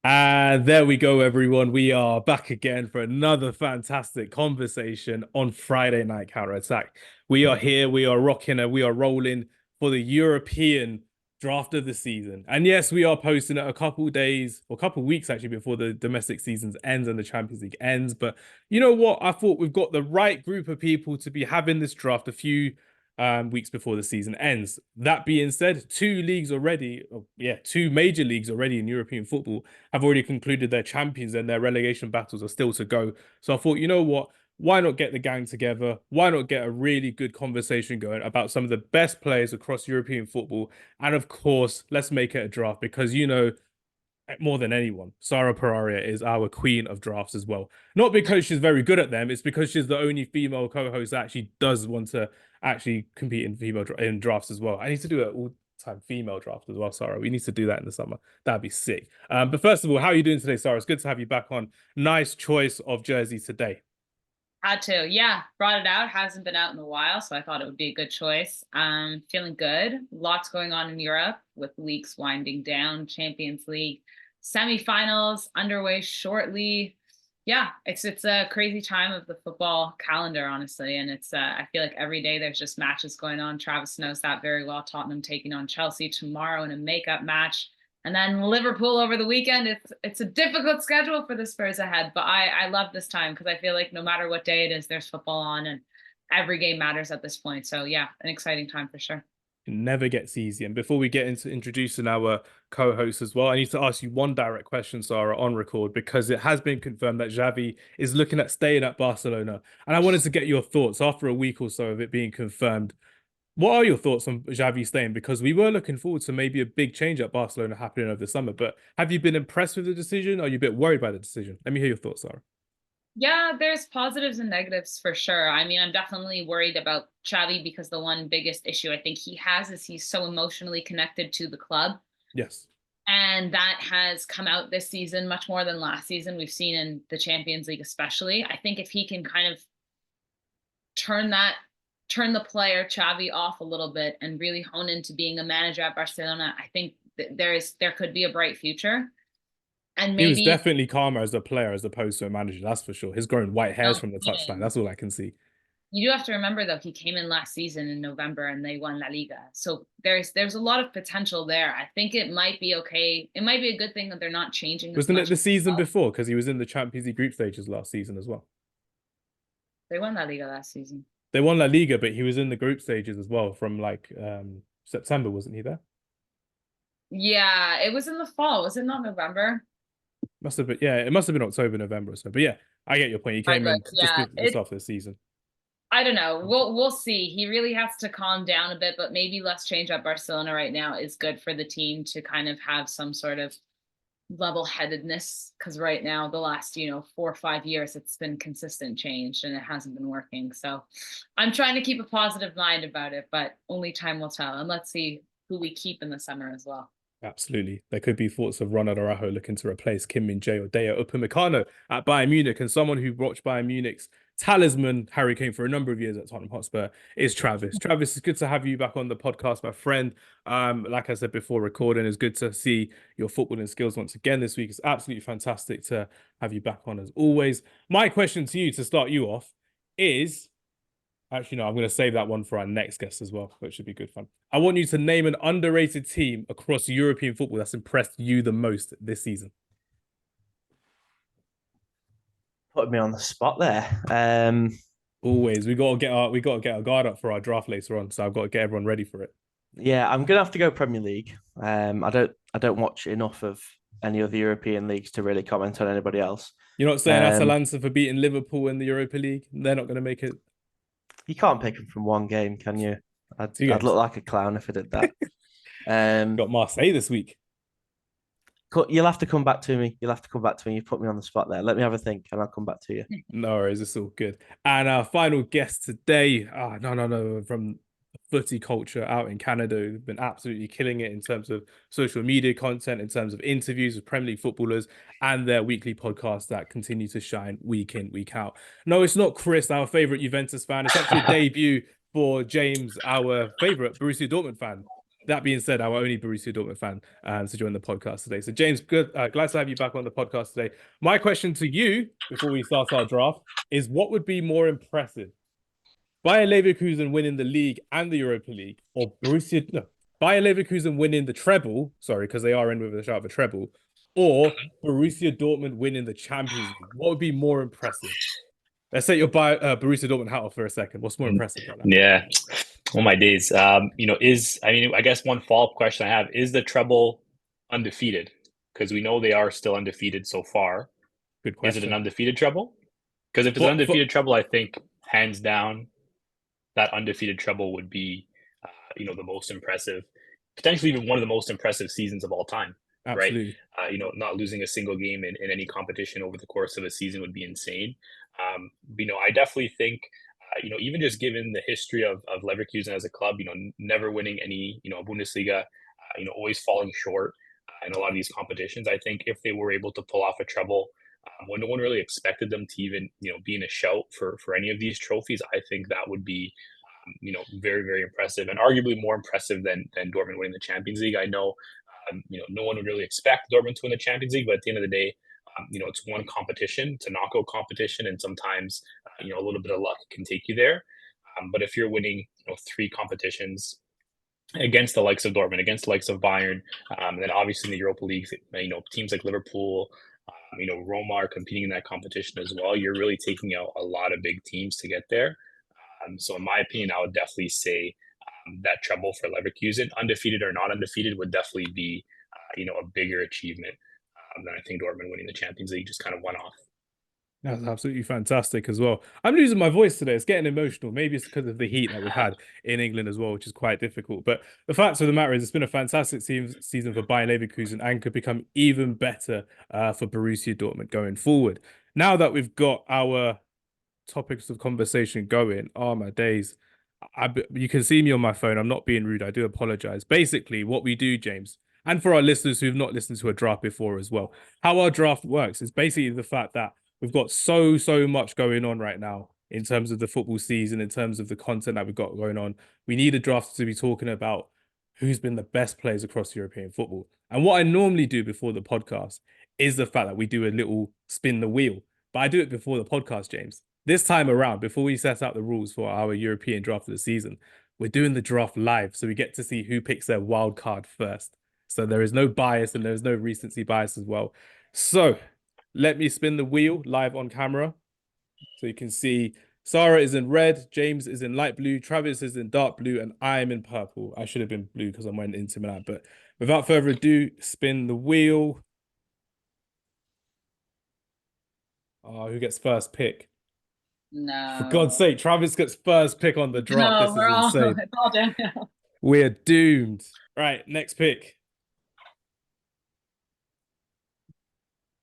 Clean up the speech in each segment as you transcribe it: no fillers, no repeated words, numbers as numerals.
And there we go, everyone. We are back again for another fantastic conversation on Friday Night Counter Attack. We are here, we are rocking, and we are rolling for the European draft of the season. And yes, we are posting it a couple days or a couple weeks actually before the domestic seasons ends and the Champions League ends. But you know what? I thought we've got the right group of people to be having this draft a few weeks before the season ends. That being said, two major leagues already in European football have already concluded their champions and their relegation battles are still to go. So I thought, you know what? Why not get the gang together? Why not get a really good conversation going about some of the best players across European football? And of course, let's make it a draft because, more than anyone, Sara Pararia is our queen of drafts as well. Not because she's very good at them, it's because she's the only female co-host that actually does want to actually compete in drafts as well. I need to do an all-time female draft as well, Sara. We need to do that in the summer. That'd be sick. But first of all, how are you doing today, Sara? It's good to have you back on. Nice choice of jersey today. Had to, yeah, brought it out. Hasn't been out in a while, so I thought it would be a good choice. Feeling good. Lots going on in Europe with leagues winding down. Champions League semifinals underway shortly. Yeah, it's a crazy time of the football calendar, honestly, and it's I feel like every day there's just matches going on. Travis knows that very well. Tottenham taking on Chelsea tomorrow in a makeup match. And then Liverpool over the weekend. It's a difficult schedule for the Spurs ahead, but I love this time because I feel like no matter what day it is, there's football on and every game matters at this point. So yeah, an exciting time for sure. It never gets easy. And before we get into introducing our co-host as well, I need to ask you one direct question, Sara, on record, because it has been confirmed that Xavi is looking at staying at Barcelona. And I wanted to get your thoughts after a week or so of it being confirmed. What are your thoughts on Xavi staying? Because we were looking forward to maybe a big change at Barcelona happening over the summer. But have you been impressed with the decision? Or are you a bit worried by the decision? Let me hear your thoughts, Sara. Yeah, there's positives and negatives for sure. I mean, I'm definitely worried about Xavi because the one biggest issue I think he has is he's so emotionally connected to the club. Yes. And that has come out this season much more than last season. We've seen in the Champions League, especially. I think if he can kind of turn that turn the player Xavi off a little bit and really hone into being a manager at Barcelona, I think there could be a bright future. And He was maybe definitely calmer as a player as opposed to a manager, that's for sure. He's growing white hairs no, from the he touchline. didn't. That's all I can see. You do have to remember though, he came in last season in November and they won La Liga. So there's a lot of potential there. I think it might be okay. It might be a good thing that they're not changing as Wasn't it much. the season before? Because he was in the Champions League group stages last season as well. They won La Liga last season. They won La Liga, but he was in the group stages as well from like September, wasn't he there? Yeah, it was in the fall. Was it not November? Must have been, yeah, it must have been October, November or so. But yeah, I get your point. He I came look, in yeah. just after the season. I don't know. We'll see. He really has to calm down a bit, but maybe less change at Barcelona right now is good for the team to kind of have some sort of level-headedness. Because right now, the last 4 or 5 years, it's been consistent change and it hasn't been working. So I'm trying to keep a positive mind about it, but only time will tell. And let's see who we keep in the summer as well. Absolutely. There could be thoughts of Ronald Araujo looking to replace Kim Min-jae or Deo Upamecano at Bayern Munich. And someone who watched Bayern Munich's talisman, Hary Kane, for a number of years at Tottenham Hotspur is Travis. Travis, it's good to have you back on the podcast, my friend. Like I said before recording, it's good to see your footballing skills once again this week. It's absolutely fantastic to have you back on as always. My question to you to start you off is actually, no, I'm going to save that one for our next guest as well, which should be good fun. I want you to name an underrated team across European football that's impressed you the most this season. Putting me on the spot there. Always, we got to get our guard up for our draft later on, so I've got to get everyone ready for it. Yeah, I'm gonna have to go Premier League. I don't watch enough of any other European leagues to really comment on anybody else. You're not saying Atalanta for beating Liverpool in the Europa League? They're not going to make it. You can't pick them from one game, can you? I'd look like a clown if I did that. Got Marseille this week. You'll have to come back to me. You'll have to come back to me. You put me on the spot there. Let me have a think, and I'll come back to you. No worries, it's all good. And our final guest today, no, from Footy Culture out in Canada, who've been absolutely killing it in terms of social media content, in terms of interviews with Premier League footballers, and their weekly podcasts that continue to shine week in, week out. No, it's not Chris, our favorite Juventus fan. It's actually a debut for James, our favorite Borussia Dortmund fan. that being said, I'm only Borussia Dortmund fan to join the podcast today. So James, good, glad to have you back on the podcast today. My question to you before we start our draft is, what would be more impressive? Bayer Leverkusen winning the league and the Europa League, or Bayer Leverkusen winning the treble, sorry, because they are in with a shout of a treble, or Borussia Dortmund winning the Champions League? What would be more impressive? Let's say you're Borussia Dortmund hat off for a second. What's more impressive about that? Yeah. Oh my days. I guess one follow-up question I have, is the treble undefeated? Because we know they are still undefeated so far. Good question. Is it an undefeated treble? Because if it's an undefeated treble, I think hands down that undefeated treble would be, the most impressive, potentially even one of the most impressive seasons of all time. Absolutely. Right? Not losing a single game in any competition over the course of a season would be insane. I definitely think, even just given the history of Leverkusen as a club, never winning any, Bundesliga, always falling short in a lot of these competitions. I think if they were able to pull off a treble when no one really expected them to even, be in a shout for any of these trophies, I think that would be, very, very impressive, and arguably more impressive than Dortmund winning the Champions League. I know, no one would really expect Dortmund to win the Champions League, but at the end of the day, it's one competition, it's a knockout competition, and sometimes, a little bit of luck can take you there. But if you're winning, 3 competitions against the likes of Dortmund, against the likes of Bayern, and then obviously in the Europa League, teams like Liverpool, Roma are competing in that competition as well. You're really taking out a lot of big teams to get there. So in my opinion, I would definitely say that treble for Leverkusen, undefeated or not undefeated, would definitely be, a bigger achievement than I think Dortmund winning the Champions League just kind of went off. That's absolutely fantastic as well. I'm losing my voice today. It's getting emotional. Maybe it's because of the heat that we've had in England as well, which is quite difficult. But the fact of the matter is, it's been a fantastic season for Bayer Leverkusen and could become even better for Borussia Dortmund going forward. Now that we've got our topics of conversation going, oh my days. You can see me on my phone. I'm not being rude. I do apologize. Basically, what we do, James, and for our listeners who've not listened to a draft before as well, how our draft works is basically the fact that we've got so much going on right now in terms of the football season, in terms of the content that we've got going on. We need a draft to be talking about who's been the best players across European football. And what I normally do before the podcast is the fact that we do a little spin the wheel. But I do it before the podcast, James. This time around, before we set out the rules for our European draft of the season, we're doing the draft live. So we get to see who picks their wild card first. So there is no bias and there's no recency bias as well. So let me spin the wheel live on camera. So you can see Sara is in red, James is in light blue, Travis is in dark blue, and I am in purple. I should have been blue because I'm wearing Inter Milan. But without further ado, spin the wheel. Oh, who gets first pick? No. For God's sake, Travis gets first pick on the draft. No, this is insane. it's all downhill. We're doomed. Right, next pick.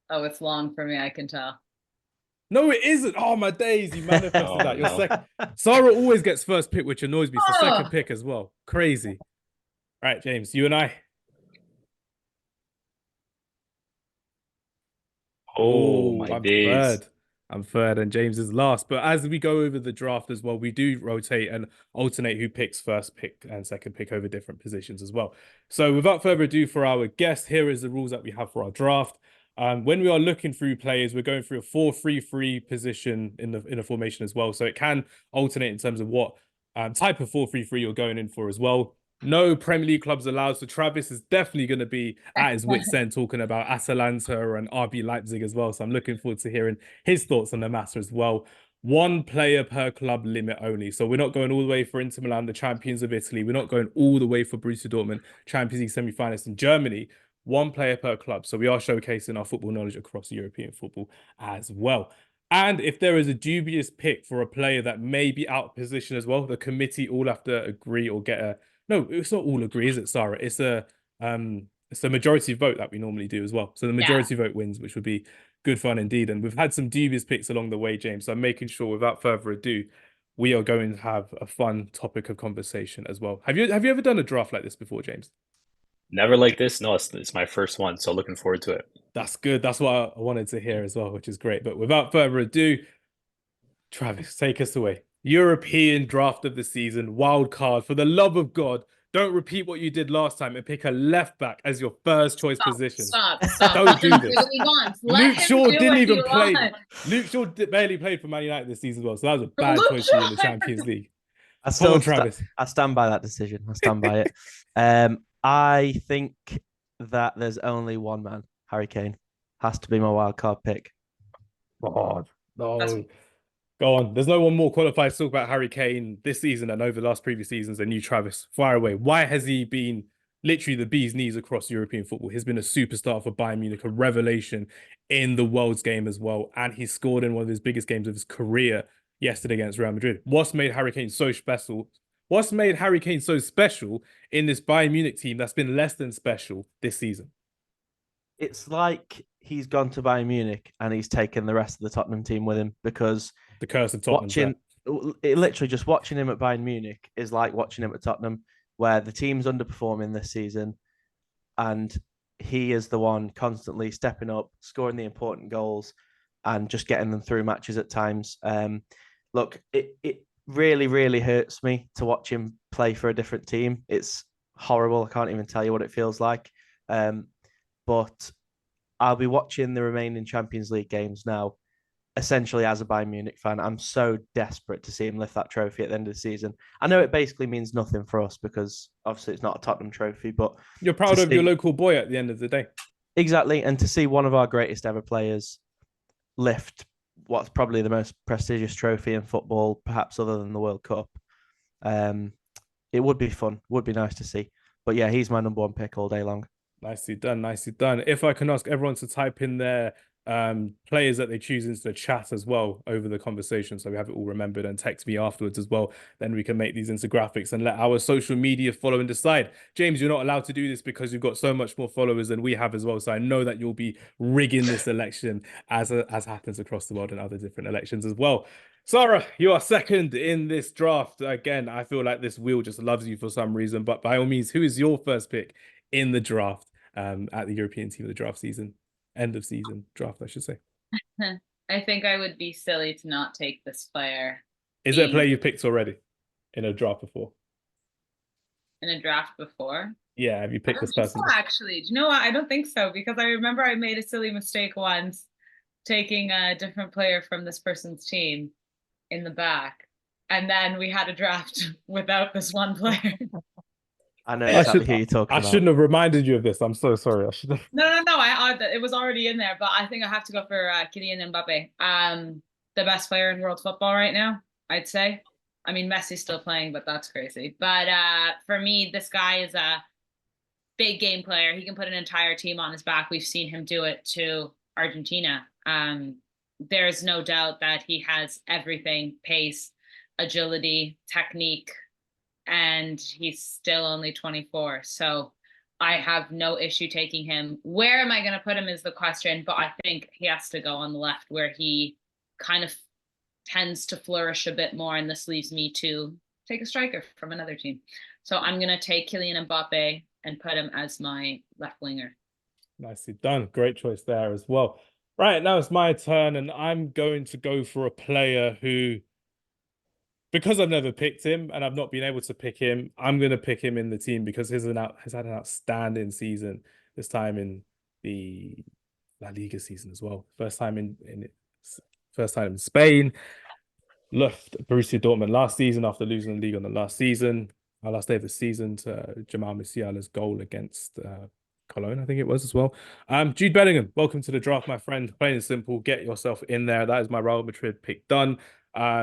Oh, it's long for me, I can tell. No, it isn't. Oh, my days. You manifested that. You're second. Sara always gets first pick, which annoys me. So second pick as well. Crazy. All right, James, you and I. Oh, my days. I'm third and James is last. But as we go over the draft as well, we do rotate and alternate who picks first pick and second pick over different positions as well. So without further ado, for our guest, here is the rules that we have for our draft. When we are looking through players, we're going through a 4-3-3 position in the formation as well. So it can alternate in terms of what type of 4-3-3 you're going in for as well. No Premier League clubs allowed. So Travis is definitely going to be at his wit's end talking about Atalanta and RB Leipzig as well. So I'm looking forward to hearing his thoughts on the matter as well. 1 player per club limit only. So we're not going all the way for Inter Milan, the champions of Italy. We're not going all the way for Borussia Dortmund, Champions League semi-finalists in Germany. 1 player per club. So we are showcasing our football knowledge across European football as well. And if there is a dubious pick for a player that may be out of position as well, the committee all have to agree or get a... No, it's not all agree, is it, Sara? It's a majority vote that we normally do as well. So the majority vote wins, which would be good fun indeed. And we've had some dubious picks along the way, James. So I'm making sure, without further ado, we are going to have a fun topic of conversation as well. Have you ever done a draft like this before, James? Never like this. No, it's my first one. So looking forward to it. That's good. That's what I wanted to hear as well, which is great. But without further ado, Travis, take us away. European draft of the season, wild card. For the love of God, Don't repeat what you did last time and pick a left back as your first choice position. Stop. Don't do this. Luke Shaw didn't even play. Luke Shaw barely played for Man United this season as well, so that was a bad choice for you in the Champions League. I stand by that decision. I stand by it. I think that there's only one man, Hary Kane. Has to be my wild card pick. God, no. Go on. There's no one more qualified to talk about Hary Kane this season and over the last previous seasons than you, Travis. Fire away. Why has he been literally the bee's knees across European football? He's been a superstar for Bayern Munich, a revelation in the world's game as well. And he scored in one of his biggest games of his career yesterday against Real Madrid. What's made Hary Kane so special? What's made Hary Kane so special in this Bayern Munich team that's been less than special this season? It's like he's gone to Bayern Munich and he's taken the rest of the Tottenham team with him, because the curse of Tottenham. Literally just watching him at Bayern Munich is like watching him at Tottenham, where the team's underperforming this season and he is the one constantly stepping up, scoring the important goals and just getting them through matches at times. Look, it really, really hurts me to watch him play for a different team. It's horrible. I can't even tell you what it feels like. But I'll be watching the remaining Champions League games now, essentially as a Bayern Munich fan. I'm so desperate to see him lift that trophy at the end of the season. I know it basically means nothing for us because obviously it's not a Tottenham trophy, but you're proud of your local boy at the end of the day. Exactly. And to see one of our greatest ever players lift what's probably the most prestigious trophy in football, perhaps other than the World Cup, it would be fun. Would be nice to see. But yeah, he's my number one pick all day long. Nicely done. Nicely done. If I can ask everyone to type in their players that they choose into the chat as well over the conversation, so we have it all remembered, and text me afterwards as well, then we can make these into graphics and let our social media follow and decide. James, you're not allowed to do this because you've got so much more followers than we have as well, so I know that you'll be rigging this election as happens across the world in other different elections as well. Sara, you are second in this draft. Again, I feel like this wheel just loves you for some reason, but by all means, who is your first pick in the draft at the European team of the draft season? End of season draft, I should say. I think I would be silly to not take this player. Is there a player you picked already in a draft before? In a draft before? Yeah, have you picked this person? So, actually, do you know what? I don't think so, because I remember I made a silly mistake once taking a different player from this person's team in the back, and then we had a draft without this one player. I know exactly who you're talking about. I shouldn't have reminded you of this. I'm so sorry. I should have. No. It was already in there, but I think I have to go for Kylian Mbappé. The best player in world football right now, I'd say. I mean, Messi's still playing, but that's crazy. But for me, this guy is a big game player. He can put an entire team on his back. We've seen him do it to Argentina. There's no doubt that he has everything: pace, agility, technique, and he's still only 24. So I have no issue taking him. Where am I going to put him is the question, but I think he has to go on the left, where he kind of tends to flourish a bit more, and this leaves me to take a striker from another team. So I'm going to take Kylian Mbappe and put him as my left winger. Nicely done. Great choice there as well. Right, now it's my turn, and I'm going to go for a player who, because I've never picked him and I've not been able to pick him, I'm going to pick him in the team because he's had an outstanding season this time in the La Liga season as well. First time in Spain. Left Borussia Dortmund last season after losing the league on the last day of the season to Jamal Musiala's goal against Cologne, I think it was as well. Jude Bellingham, welcome to the draft, my friend. Plain and simple, get yourself in there. That is my Real Madrid pick done.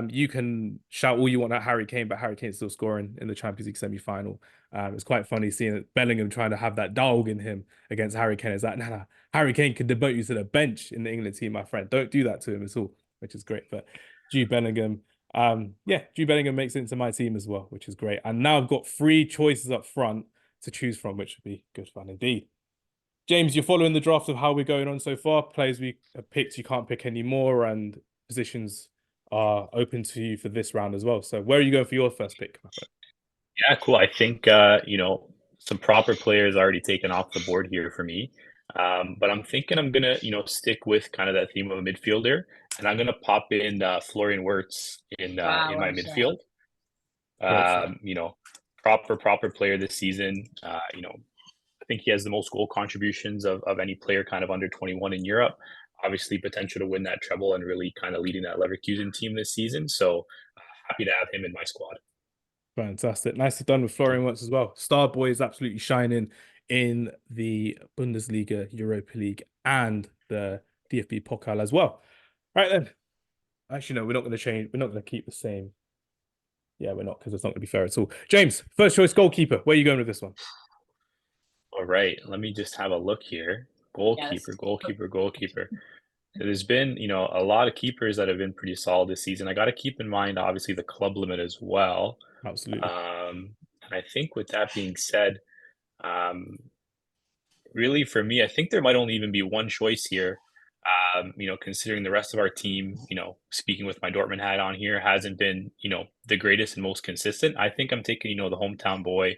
You can shout all you want at Hary Kane, but Hary Kane's still scoring in the Champions League semi-final. It's quite funny seeing Bellingham trying to have that dog in him against Hary Kane. It's like, nah, Hary Kane could demote you to the bench in the England team, my friend. Don't do that to him at all, which is great. But Jude Bellingham, Jude Bellingham makes it into my team as well, which is great. And now I've got 3 choices up front to choose from, which would be good fun indeed. James, you're following the draft of how we're going on so far. Players we have picked, you can't pick any more, and positions are open to you for this round as well. So where are you going for your first pick, my friend? Yeah, cool. I think, some proper players already taken off the board here for me. But I'm thinking I'm going to, stick with kind of that theme of a midfielder, and I'm going to pop in Florian Wirtz in my midfield. proper player this season. You know, I think he has the most goal contributions of any player kind of under 21 in Europe. Obviously, potential to win that treble and really kind of leading that Leverkusen team this season. So happy to have him in my squad. Fantastic. Nicely done with Florian Wirtz as well. Star boy is absolutely shining in the Bundesliga, Europa League, and the DFB Pokal as well. Right then. Actually, no, we're not going to change. We're not going to keep the same. Yeah, we're not, because it's not going to be fair at all. James, first choice goalkeeper. Where are you going with this one? All right, let me just have a look here. Goalkeeper. There's been, you know, a lot of keepers that have been pretty solid this season. I got to keep in mind, obviously, the club limit as well. Absolutely. And I think with that being said, really for me, I think there might only even be one choice here. You know, considering the rest of our team, you know, speaking with my Dortmund hat on here, hasn't been, you know, the greatest and most consistent. I think I'm taking, you know, the hometown boy.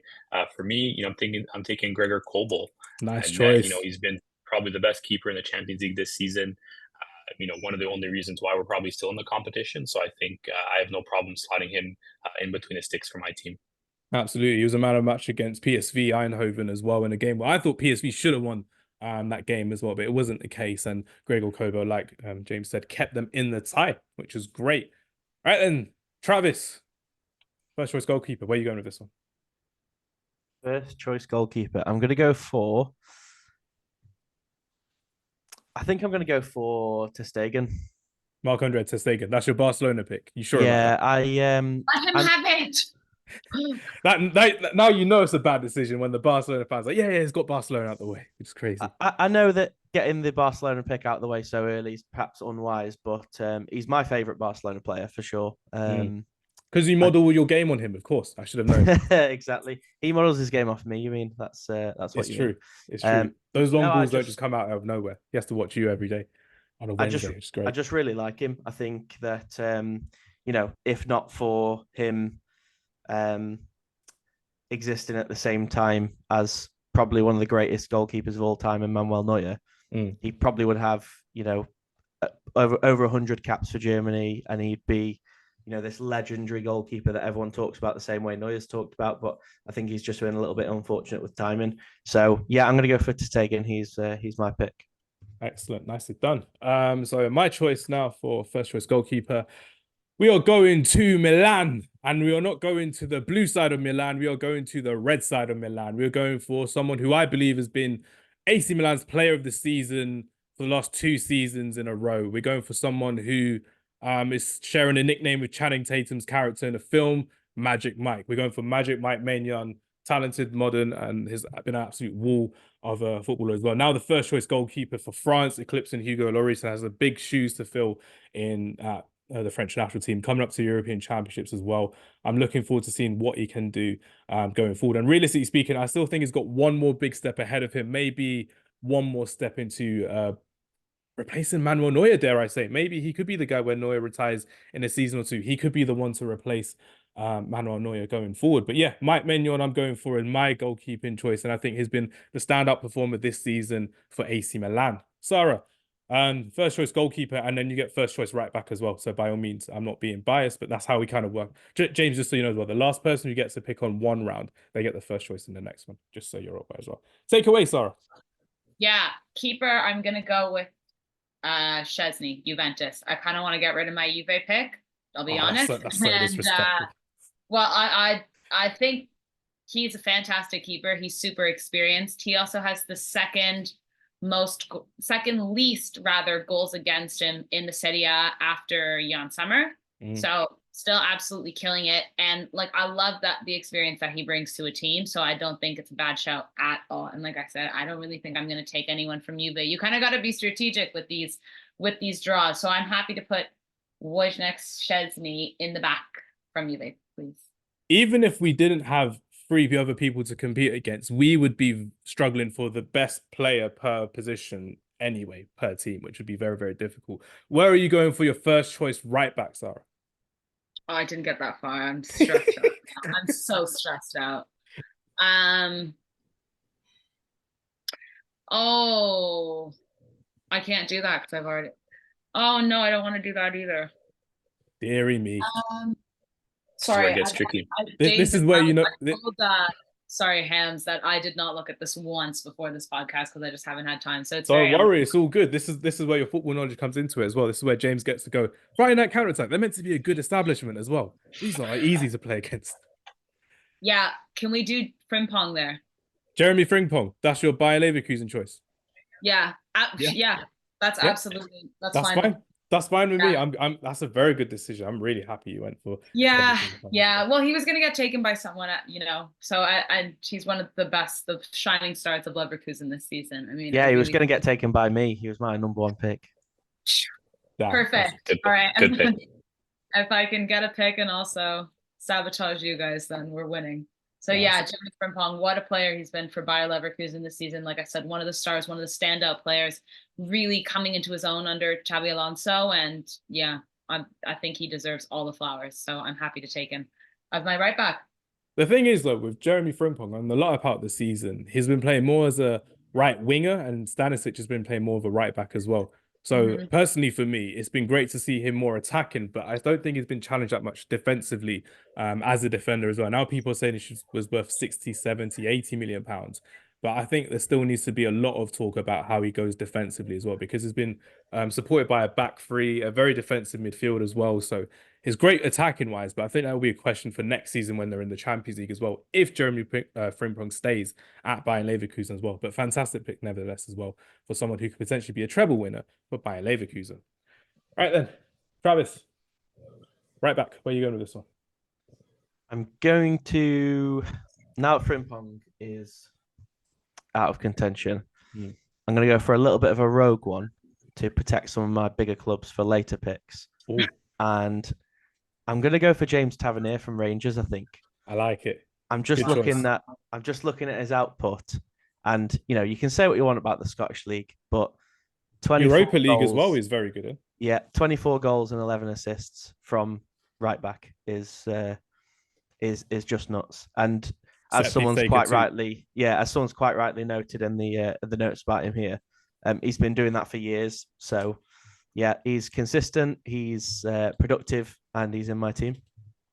For me, you know, I'm taking Gregor Kobel. Nice And choice. you know, he's been probably the best keeper in the Champions League this season. You know, one of the only reasons why we're probably still in the competition. So I think I have no problem slotting him in between the sticks for my team. Absolutely. He was a man of match against PSV Eindhoven as well in a game where I thought PSV should have won that game as well, but it wasn't the case. And Gregor Kobel, like James said, kept them in the tie, which is great. All right then, Travis, first choice goalkeeper. Where are you going with this one? First choice goalkeeper. I'm going to go for. I think I'm going to go for Ter Stegen. Marc-Andre Ter Stegen. That's your Barcelona pick. You sure Yeah, about that? Let him have it. That now you know it's a bad decision when the Barcelona fans are like, yeah, he's got Barcelona out the way. It's crazy. I know that getting the Barcelona pick out of the way so early is perhaps unwise, but he's my favourite Barcelona player for sure. Because you model your game on him, of course. I should have known. Exactly. He models his game off me. You mean that's what it's you true. mean. It's true. Those long balls don't just come out of nowhere. He has to watch you every day on a Wednesday. It's great. I just really like him. I think that you know, if not for him existing at the same time as probably one of the greatest goalkeepers of all time in Manuel Neuer, he probably would have, you know, over 100 caps for Germany, and he'd be, you know, this legendary goalkeeper that everyone talks about the same way Neuer's talked about. But I think he's just been a little bit unfortunate with timing. So yeah, I'm going to go for Ter Stegen. He's my pick. Excellent, nicely done. So my choice now for first choice goalkeeper. We are going to Milan, and we are not going to the blue side of Milan. We are going to the red side of Milan. We are going for someone who I believe has been AC Milan's player of the season for the last 2 seasons in a row. We're going for someone who is sharing a nickname with Channing Tatum's character in the film, Magic Mike. We're going for Magic Mike Maignan, talented, modern, and has been an absolute wall of a footballer as well. Now the first choice goalkeeper for France, eclipsing Hugo Lloris, and has the big shoes to fill in the French national team, coming up to European Championships as well. I'm looking forward to seeing what he can do going forward. And realistically speaking, I still think he's got one more big step ahead of him, maybe one more step into replacing Manuel Neuer, dare I say. Maybe he could be the guy when Neuer retires in a season or two. He could be the one to replace Manuel Neuer going forward. But yeah, Mike Maignan I'm going for in my goalkeeping choice, and I think he's been the standout performer this season for AC Milan. Sara, first choice goalkeeper, and then you get first choice right back as well. So by all means, I'm not being biased, but that's how we kind of work. James, just so you know as well, the last person who gets to pick on one round, they get the first choice in the next one, just so you're aware as well. Take away, Sara. Yeah, keeper, I'm going to go with Szczęsny, Juventus. I kind of want to get rid of my Juve pick, I'll be honest. That's so disrespectful. Well, I think he's a fantastic keeper. He's super experienced. He also has the second least goals against him in the Serie A after Jan Sommer. So still absolutely killing it. And like, I love the experience that he brings to a team. So I don't think it's a bad shout at all. And like I said, I don't really think I'm going to take anyone from Juve. You kind of got to be strategic with these draws. So I'm happy to put Wojciech Szczęsny in the back from Juve, please. Even if we didn't have 3 other people to compete against, we would be struggling for the best player per position anyway, per team, which would be very, very difficult. Where are you going for your first choice right back, Sara? Oh, I didn't get that far. I'm stressed out. I'm so stressed out. Oh, I can't do that because I've already. Oh no, I don't want to do that either. Deary me. Sorry, it gets tricky. This is where you know. I told, sorry, Hams, that I did not look at this once before this podcast because I just haven't had time. So it's Don't worry, it's all good. This is where your football knowledge comes into it as well. This is where James gets to go. Friday night counter-attack. They're meant to be a good establishment as well. These are easy to play against. Yeah, can we do Frimpong there? Jeremie Frimpong, that's your Bayer Leverkusen choice. Yeah, that's absolutely that's fine. That's fine with me. I'm. That's a very good decision. I'm really happy you went for. Yeah. Well, he was gonna get taken by someone, So he's one of the shining stars of Leverkusen this season. I mean, he was gonna get taken by me. He was my number one pick. Perfect. Good, all right. Good pick. If I can get a pick and also sabotage you guys, then we're winning. So Jeremie Frimpong, what a player he's been for Bayer Leverkusen this season. Like I said, one of the stars, one of the standout players, really coming into his own under Xabi Alonso. And I think he deserves all the flowers. So I'm happy to take him as my right back. The thing is, though, with Jeremie Frimpong, on the latter part of the season, he's been playing more as a right winger, and Stanisic has been playing more of a right back as well. So personally, for me, it's been great to see him more attacking, but I don't think he's been challenged that much defensively as a defender as well. Now people are saying he was worth 60, 70, 80 million pounds. But I think there still needs to be a lot of talk about how he goes defensively as well, because he's been supported by a back three, a very defensive midfield as well. So he's great attacking wise, but I think that will be a question for next season when they're in the Champions League as well, if Jeremie Frimpong stays at Bayer Leverkusen as well. But fantastic pick nevertheless as well for someone who could potentially be a treble winner for Bayer Leverkusen. All right then, Travis, right back. Where are you going with this one? I'm going to, now Frimpong is out of contention, I'm going to go for a little bit of a rogue one to protect some of my bigger clubs for later picks. Ooh. And I'm going to go for James Tavernier from Rangers, I think. I like it. I'm just looking at his output, and you can say what you want about the Scottish League, but Europa League as well is very good. Yeah, 24 goals and 11 assists from right back is just nuts. And as someone's quite rightly noted in the notes about him here, he's been doing that for years. So yeah, he's consistent, he's productive, and he's in my team.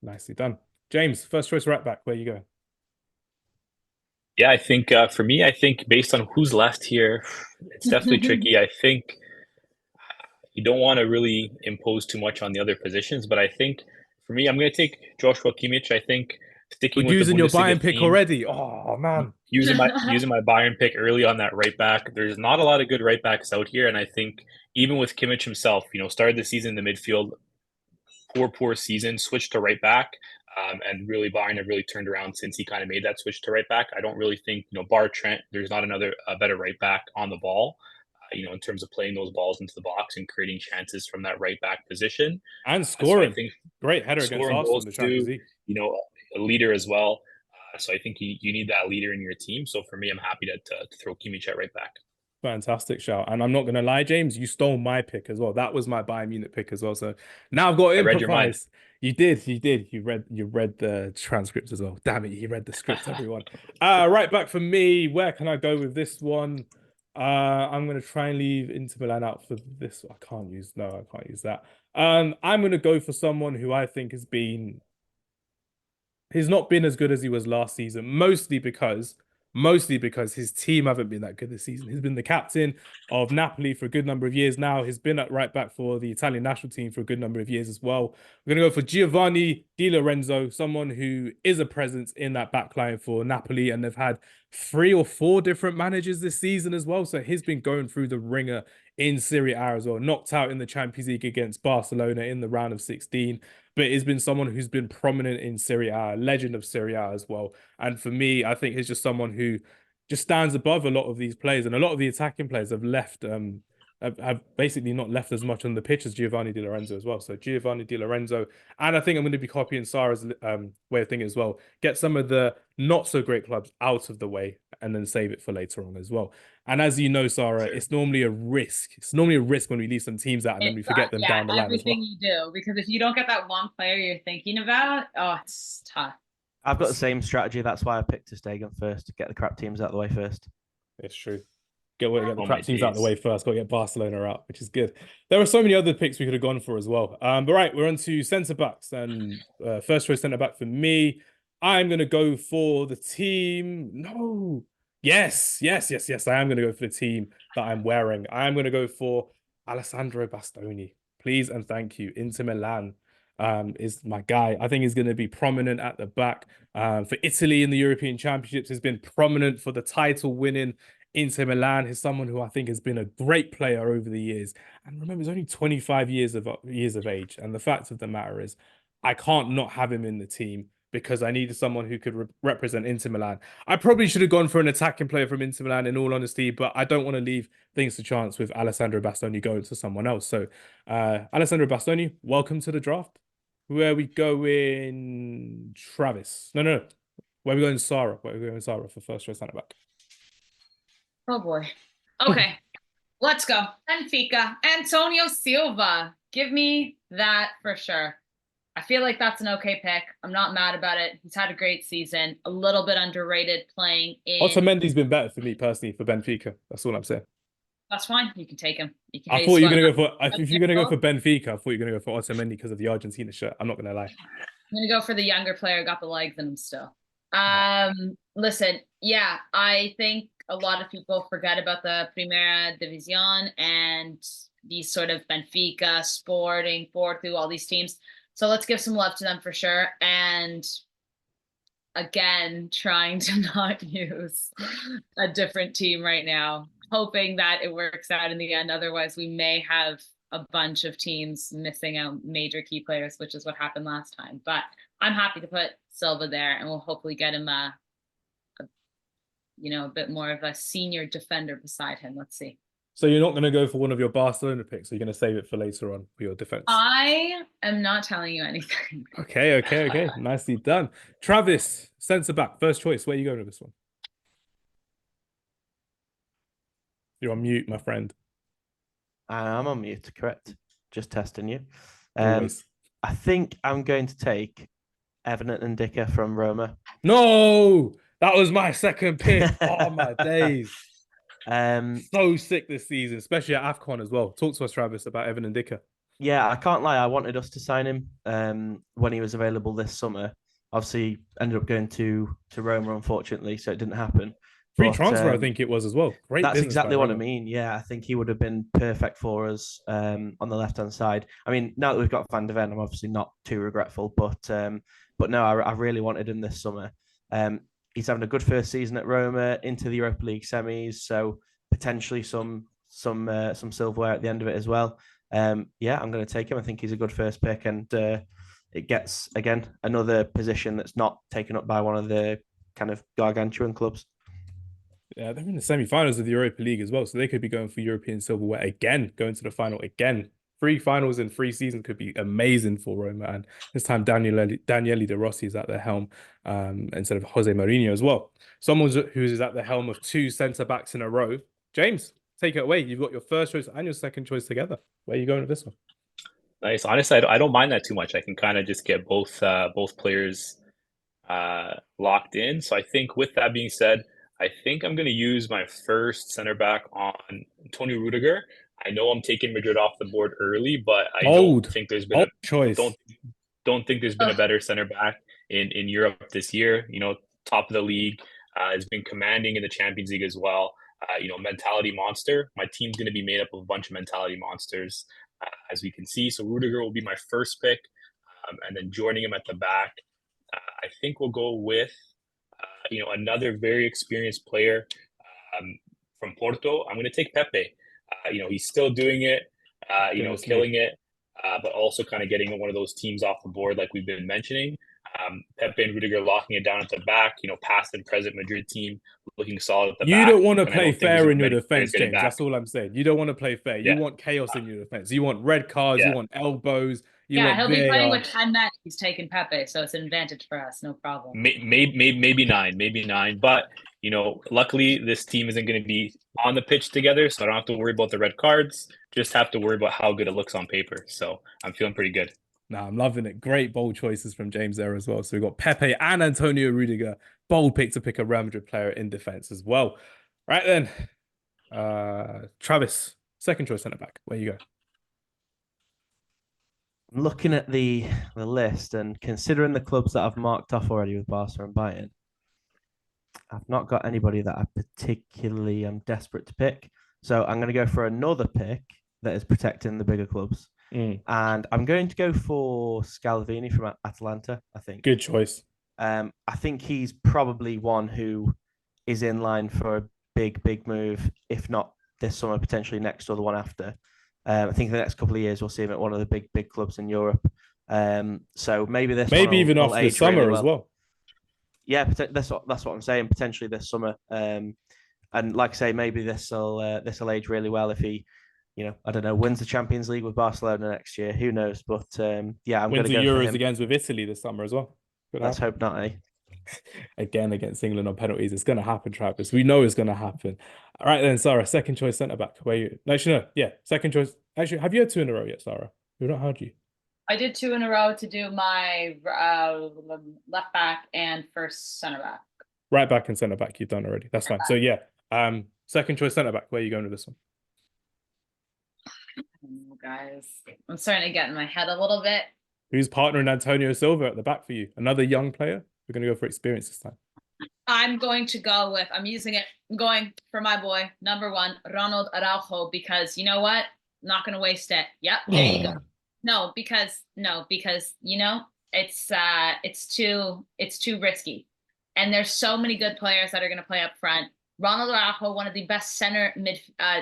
Nicely done. James, first choice right back. Where are you going? Yeah, I think for me, I think based on who's left here, it's definitely tricky. I think you don't want to really impose too much on the other positions, but I think for me, I'm going to take Joshua Kimmich. I think sticking with using the your Bayern pick theme, already. Oh man, using my Bayern pick early on that right back. There's not a lot of good right backs out here, and I think even with Kimmich himself, started the season in the midfield, poor season, switched to right back. And really, Bayern have really turned around since he kind of made that switch to right back. I don't really think, bar Trent, there's not another better right back on the ball, in terms of playing those balls into the box and creating chances from that right back position. And scoring. So I think great header against Arsenal in the Champions League. A leader as well. So I think you need that leader in your team. So for me, I'm happy to throw Kimmich at right back. Fantastic shout. And I'm not going to lie, James, you stole my pick as well. That was my Bayern Munich pick as well. So now I've got to improvise. You did. You read the transcripts as well. Damn it, you read the script, everyone. Right back for me. Where can I go with this one? I'm going to try and leave Inter Milan out for this. I can't use that. I'm going to go for someone who I think he's not been as good as he was last season, mostly because his team haven't been that good this season. He's been the captain of Napoli for a good number of years now. He's been at right back for the Italian national team for a good number of years as well. We're going to go for Giovanni Di Lorenzo, someone who is a presence in that back line for Napoli, and they've had 3 or 4 different managers this season as well. So he's been going through the ringer in Serie A as well, knocked out in the Champions League against Barcelona in the round of 16. But he's been someone who's been prominent in Serie A, legend of Serie A as well. And for me, I think he's just someone who just stands above a lot of these players. And a lot of the attacking players have left, have basically not left as much on the pitch as Giovanni Di Lorenzo as well. So Giovanni Di Lorenzo. And I think I'm going to be copying Sara's way of thinking as well. Get some of the not so great clubs out of the way and then save it for later on as well. And as you know, Sara, it's normally a risk. It's normally a risk when we leave some teams out and then we forget them down the line as well. Everything you do, because if you don't get that one player you're thinking about, it's tough. I've got the same strategy. That's why I picked Ter Stegen first, to get the crap teams out of the way first. It's true. Get the Oh crap my teams out of the days. way first. Got to get Barcelona out, which is good. There are so many other picks we could have gone for as well. But right, we're on to centre backs, and first choice centre back for me. I'm gonna go for the team. No, yes. I am gonna go for the team that I'm wearing. I am gonna go for Alessandro Bastoni. Please and thank you. Inter Milan is my guy. I think he's going to be prominent at the back. For Italy in the European Championships, has been prominent for the title winning Inter Milan. He's someone who I think has been a great player over the years. And remember, he's only 25 years of age. And the fact of the matter is, I can't not have him in the team because I needed someone who could represent Inter Milan. I probably should have gone for an attacking player from Inter Milan, in all honesty, but I don't want to leave things to chance with Alessandro Bastoni going to someone else. So, Alessandro Bastoni, welcome to the draft. Where are we going? Travis. No. Where are we going? Sara. Where are we going? Sara for first choice centre back. Oh boy. Okay. Let's go. Benfica. António Silva. Give me that for sure. I feel like that's an okay pick. I'm not mad about it. He's had a great season. A little bit underrated playing in. Otamendi's been better for me personally for Benfica. That's all I'm saying. That's fine. You can take him. You can I thought you were going to go for, if you're going to go for Benfica, I thought you were going to go for Otamendi because of the Argentina shirt. I'm not going to lie. I'm going to go for the younger player, got the legs in him still. Listen, yeah, I think a lot of people forget about the Primera División and these sort of Benfica, Sporting, Porto, all these teams. So let's give some love to them for sure. And again, trying to not use a different team right now, hoping that it works out in the end. Otherwise, we may have a bunch of teams missing out major key players, which is what happened last time. But I'm happy to put Silva there, and we'll hopefully get him a bit more of a senior defender beside him. Let's see. So you're not going to go for one of your Barcelona picks. You're going to save it for later on for your defense. I am not telling you anything. Okay. Nicely done. Travis, centre back, first choice. Where are you going with this one? You're on mute, my friend. I'm on mute, correct. Just testing you. Always. I think I'm going to take Evan and Ndicka from Roma. No, that was my second pick. Oh, my days. So sick this season, especially at AFCON as well. Talk to us, Travis, about Evan Ndicka. Yeah, I can't lie. I wanted us to sign him when he was available this summer. Obviously, ended up going to Roma, unfortunately, so it didn't happen. Free transfer, I think it was as well. Great. That's exactly what I mean. Yeah, I think he would have been perfect for us on the left-hand side. I mean, now that we've got Van de Ven, I'm obviously not too regretful, but no, I really wanted him this summer. He's having a good first season at Roma, into the Europa League semis, so potentially some silverware at the end of it as well. Yeah, I'm going to take him. I think he's a good first pick, and it gets, again, another position that's not taken up by one of the kind of gargantuan clubs. Yeah, they're in the semi-finals of the Europa League as well, so they could be going for European silverware again, going to the final again. 3 finals in 3 seasons could be amazing for Roma, and this time Daniele De Rossi is at the helm instead of Jose Mourinho as well. Someone who is at the helm of 2 centre-backs in a row. James, take it away. You've got your first choice and your second choice together. Where are you going with this one? Nice. Honestly, I don't mind that too much. I can kind of just get both players locked in. So I think with that being said, I think I'm going to use my first center back on Antonio Rudiger. I know I'm taking Madrid off the board early, but I don't think there's been don't think there's been a better center back in Europe this year. Top of the league, has been commanding in the Champions League as well. Mentality monster. My team's going to be made up of a bunch of mentality monsters, as we can see. So Rudiger will be my first pick, and then joining him at the back, I think we'll go with another very experienced player from Porto. I'm going to take Pepe. He's still doing it, killing it, but also kind of getting one of those teams off the board like we've been mentioning. Pepe and Rudiger locking it down at the back, past and present Madrid team looking solid at the back. You don't want to play fair in your defense, James. That's all I'm saying. You don't want to play fair. You want chaos in your defense. You want red cards. You want elbows. He'll be playing with 10 men. He's taking Pepe, so it's an advantage for us. No problem. Maybe nine. But luckily this team isn't going to be on the pitch together, so I don't have to worry about the red cards. Just have to worry about how good it looks on paper. So I'm feeling pretty good. Nah, I'm loving it. Great bold choices from James there as well. So we've got Pepe and Antonio Rudiger. Bold pick to pick a Real Madrid player in defense as well. Right then, Travis, second choice centre back. Where you go? Looking at the list and considering the clubs that I've marked off already with Barca and Bayern, I've not got anybody that I particularly am desperate to pick. So I'm going to go for another pick that is protecting the bigger clubs. And I'm going to go for Scalvini from Atalanta, I think. Good choice. I think he's probably one who is in line for a big move, if not this summer, potentially next or the one after. I think the next couple of years we'll see him at one of the big clubs in Europe. So maybe even after the summer really as well. Yeah, that's what I'm saying. Potentially this summer, and like I say, maybe this will age really well if he, I don't know, wins the Champions League with Barcelona next year. Who knows? But yeah, I'm going to go Euros for him. again with Italy this summer as well. Let's hope not, eh? Again against England on penalties. It's going to happen, Travis. We know it's going to happen. All right then, Sarah, second choice centre back. Where you? Actually, no. Yeah, second choice. Actually, have you had 2 in a row yet, Sarah? We've not heard you. I did 2 in a row to do my left back and first centre back. Right back and centre back you've done already. That's fine. So yeah, second choice centre back. Where are you going with this one? Oh, guys, I'm starting to get in my head a little bit. Who's partnering António Silva at the back for you? Another young player? We're going to go for experience this time. I'm going to go with, I'm going for my boy, number 1, Ronald Araujo, because you know what? Not going to waste it. Yep, there you go. No, because it's too risky. And there's so many good players that are going to play up front. Ronald Araujo, one of the best center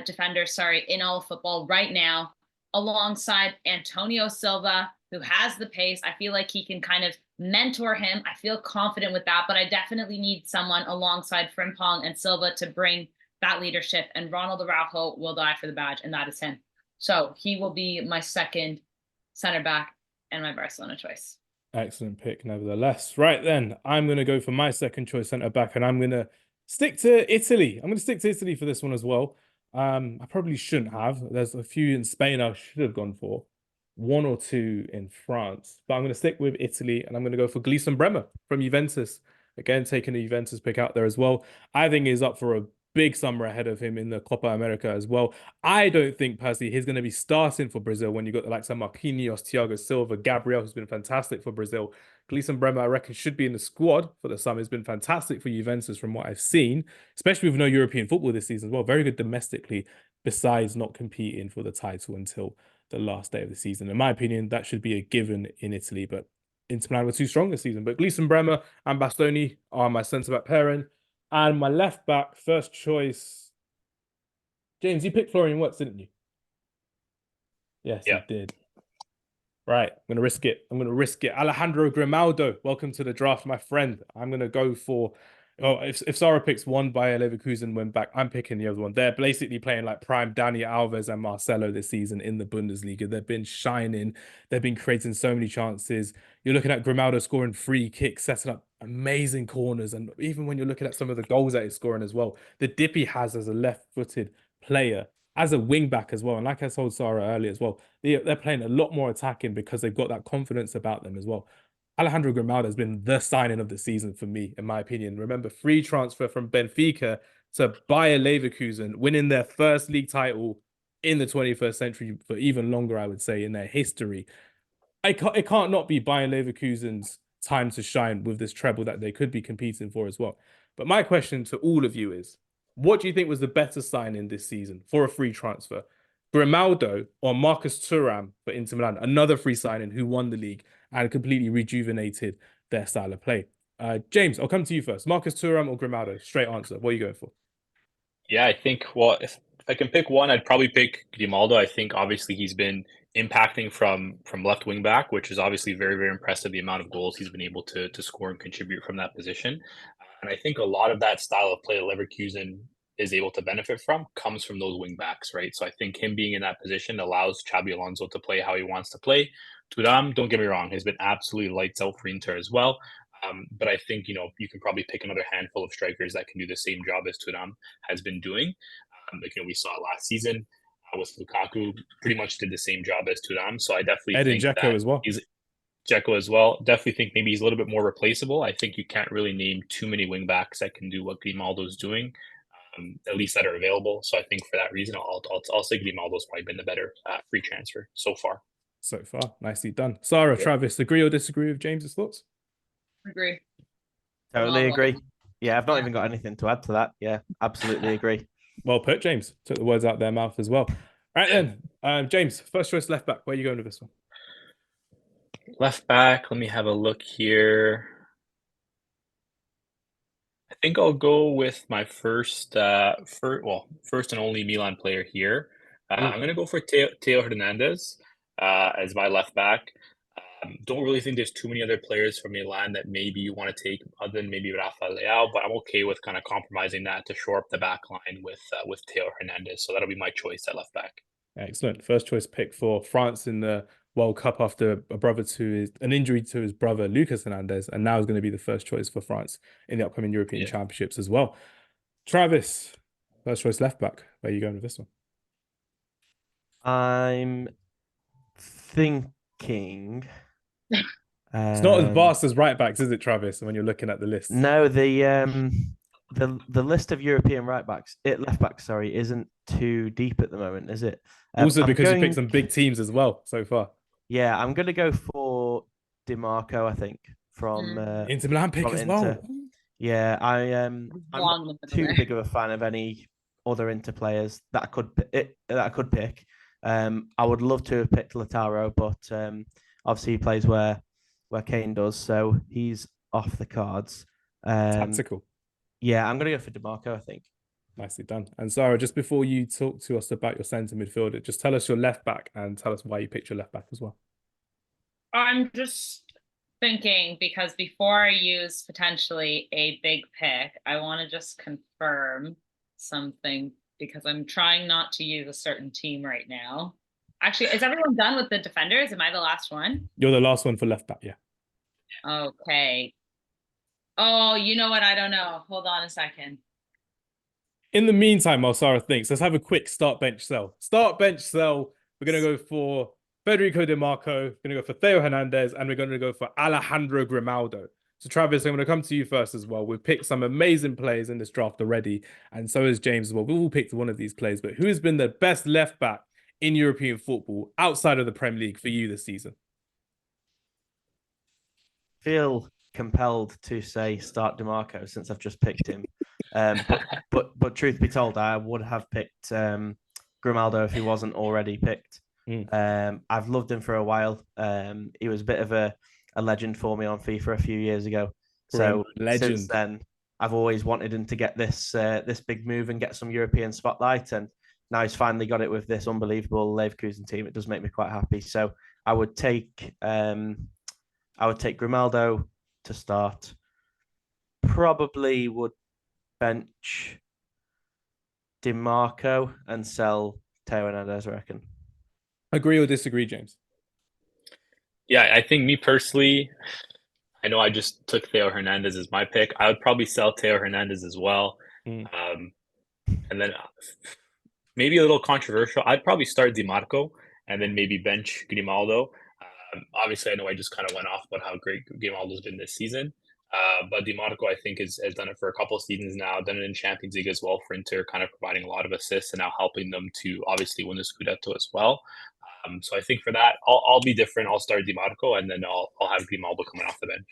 defenders, in all of football right now, alongside António Silva, who has the pace. I feel like he can kind of mentor him. I feel confident with that, but I definitely need someone alongside Frimpong and Silva to bring that leadership, and Ronald Araujo will die for the badge, and that is him. So he will be my second center back and my Barcelona choice. Excellent pick, nevertheless. Right then, I'm going to go for my second choice center back, and I'm going to stick to Italy. I'm going to stick to Italy for this one as well. I probably shouldn't have. There's a few in Spain I should have gone for. 1 or 2 in France. But I'm going to stick with Italy, and I'm going to go for Gleison Bremer from Juventus. Again, taking a Juventus pick out there as well. I think he's up for a big summer ahead of him in the Copa America as well. I don't think, personally, he's going to be starting for Brazil when you got the likes of Marquinhos, Thiago Silva, Gabriel, who's been fantastic for Brazil. Gleison Bremer, I reckon, should be in the squad for the summer. He's been fantastic for Juventus from what I've seen, especially with no European football this season as well. Very good domestically, besides not competing for the title until the last day of the season. In my opinion, that should be a given in Italy, but Inter Milan were too strong this season. But Gleison Bremer and Bastoni are my centre-back pairing. And my left-back, first choice, James, you picked Florian Wirtz, didn't you? Yes, yeah. You did. Right, I'm going to risk it. Alejandro Grimaldo, welcome to the draft, my friend. I'm going to go for... Oh, if Sarah picks one Bayer Leverkusen went back, I'm picking the other one. They're basically playing like prime Dani Alves and Marcelo this season in the Bundesliga. They've been shining. They've been creating so many chances. You're looking at Grimaldo scoring free kicks, setting up amazing corners. And even when you're looking at some of the goals that he's scoring as well, the dip he has as a left-footed player, as a wing-back as well. And like I told Sarah earlier as well, they're playing a lot more attacking because they've got that confidence about them as well. Alejandro Grimaldo has been the signing of the season for me, in my opinion. Remember, free transfer from Benfica to Bayer Leverkusen, winning their first league title in the 21st century for even longer, I would say, in their history. It can't not be Bayer Leverkusen's time to shine with this treble that they could be competing for as well. But my question to all of you is, what do you think was the better signing this season for a free transfer? Grimaldo or Marcus Thuram for Inter Milan, another free signing who won the league and completely rejuvenated their style of play. James, I'll come to you first. Marcus Thuram or Grimaldo? Straight answer. What are you going for? Yeah, I think, if I can pick one, I'd probably pick Grimaldo. I think obviously he's been impacting from left wing back, which is obviously very, very impressive, the amount of goals he's been able to score and contribute from that position. And I think a lot of that style of play that Leverkusen is able to benefit from comes from those wing backs, right? So I think him being in that position allows Xabi Alonso to play how he wants to play. Thuram, don't get me wrong, has been absolutely lights out for Inter as well. But I think, you can probably pick another handful of strikers that can do the same job as Thuram has been doing. We saw it last season with Lukaku, pretty much did the same job as Thuram. So I definitely think Dzeko as well. Dzeko as well. Definitely think maybe he's a little bit more replaceable. I think you can't really name too many wing backs that can do what Grimaldo's doing. at least that are available. So I think for that reason, I'll say Grimaldo's probably been the better free transfer so far. So far, nicely done. Sarah, Travis, agree or disagree with James's thoughts? Agree. Totally agree. Yeah, I've not even got anything to add to that. Yeah, absolutely agree. Well put, James. Took the words out their mouth as well. All right then, James, first choice left back. Where are you going with this one? Left back, let me have a look here. I think I'll go with my first and only Milan player here. I'm going to go for Theo Hernández as my left back. Don't really think there's too many other players from Milan that maybe you want to take other than maybe Rafa Leao, but I'm okay with kind of compromising that to shore up the back line with Theo Hernández. So that'll be my choice at left back. Excellent. First choice pick for France in the World Cup after an injury to his brother, Lucas Hernandez, and now is going to be the first choice for France in the upcoming European Championships as well. Travis, first choice left back. Where are you going with this one? I'm thinking... It's not as vast as right backs, is it, Travis? When you're looking at the list, no, the list of European left backs, isn't too deep at the moment, is it? Also, because you picked some big teams as well so far. Yeah, I'm going to go for Dimarco. I think from Inter Milan pick as well. Yeah, I'm not too big of a fan of any other Inter players that I could pick. I would love to have picked Lautaro, but obviously he plays where Kane does, so he's off the cards. Tactical. Yeah, I'm going to go for Dimarco, I think. Nicely done. And Sarah, just before you talk to us about your centre midfielder, just tell us your left back and tell us why you picked your left back as well. I'm just thinking, because before I use potentially a big pick, I want to just confirm something, because I'm trying not to use a certain team right now. Actually, is everyone done with the defenders? Am I the last one? You're the last one for left back, yeah. Okay. Oh, you know what? I don't know. Hold on a second. In the meantime, while Sarah thinks, let's have a quick start bench sell. Start bench sell. We're going to go for Federico Dimarco. We're going to go for Theo Hernández, and we're going to go for Alejandro Grimaldo. So Travis, I'm going to come to you first as well. We've picked some amazing players in this draft already, and so has James as well. We've all picked one of these players, but who has been the best left back in European football outside of the Premier League for you this season? Feel compelled to say start Dimarco since I've just picked him. But truth be told, I would have picked Grimaldo if he wasn't already picked. I've loved him for a while. He was a bit of a legend for me on FIFA a few years ago. So since then, I've always wanted him to get this big move and get some European spotlight. And now he's finally got it with this unbelievable Leverkusen team. It does make me quite happy. So I would take Grimaldo to start. Probably would bench Dimarco and sell Theo Hernández, I reckon. Agree or disagree, James? Yeah, I think me personally, I know I just took Theo Hernández as my pick. I would probably sell Theo Hernández as well. And then maybe a little controversial, I'd probably start Dimarco and then maybe bench Grimaldo. Obviously, I know I just kind of went off about how great Grimaldo's been this season. But Dimarco, I think, has done it for a couple of seasons now, done it in Champions League as well for Inter, kind of providing a lot of assists and now helping them to obviously win the Scudetto as well. So I think for that, I'll be different. I'll start Dimarco and then I'll have Grimaldo coming off the bench.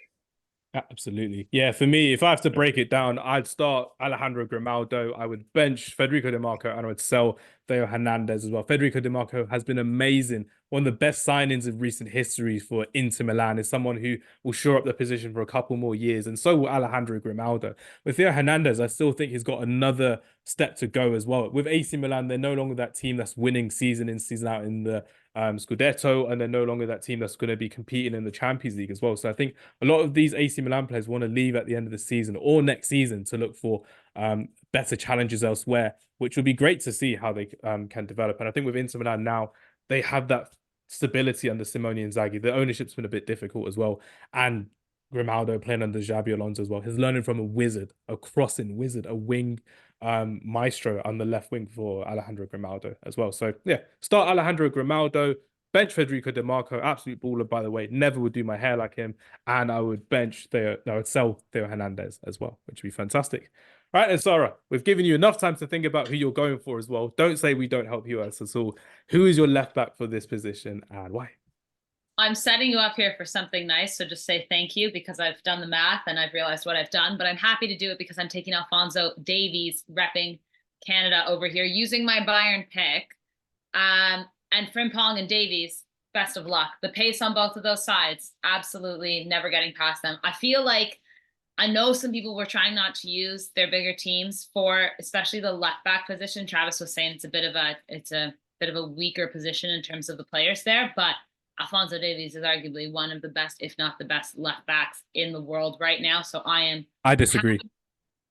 Absolutely. Yeah, for me, if I have to break it down, I'd start Alejandro Grimaldo, I would bench Federico Dimarco, and I would sell Theo Hernández as well. Federico Dimarco has been amazing. One of the best signings of recent history for Inter Milan. Is someone who will shore up the position for a couple more years, and so will Alejandro Grimaldo. With Theo Hernández, I still think he's got another step to go as well. With AC Milan, they're no longer that team that's winning season in, season out in the Scudetto, and they're no longer that team that's going to be competing in the Champions League as well. So I think a lot of these AC Milan players want to leave at the end of the season or next season to look for better challenges elsewhere, which would be great to see how they can develop. And I think with Inter Milan now, they have that stability under Simone Inzaghi. The ownership's been a bit difficult as well. And Grimaldo playing under Xabi Alonso as well. He's learning from a wizard, a crossing wizard, a wing maestro on the left wing for Alejandro Grimaldo as well. So yeah, start Alejandro Grimaldo, bench Federico Dimarco, absolute baller, by the way. Never would do my hair like him. And I would sell Theo Hernández as well, which would be fantastic. Right then, Sarah, we've given you enough time to think about who you're going for as well. Don't say we don't help you out at all. Who is your left back for this position and why? I'm setting you up here for something nice, so just say thank you because I've done the math and I've realized what I've done, but I'm happy to do it because I'm taking Alphonso Davies, repping Canada over here, using my Bayern pick. And Frimpong and Davies, best of luck. The pace on both of those sides, absolutely never getting past them. I feel like I know some people were trying not to use their bigger teams for especially the left back position. Travis was saying it's a bit of a weaker position in terms of the players there, but Alphonso Davies is arguably one of the best, if not the best, left backs in the world right now. So I disagree.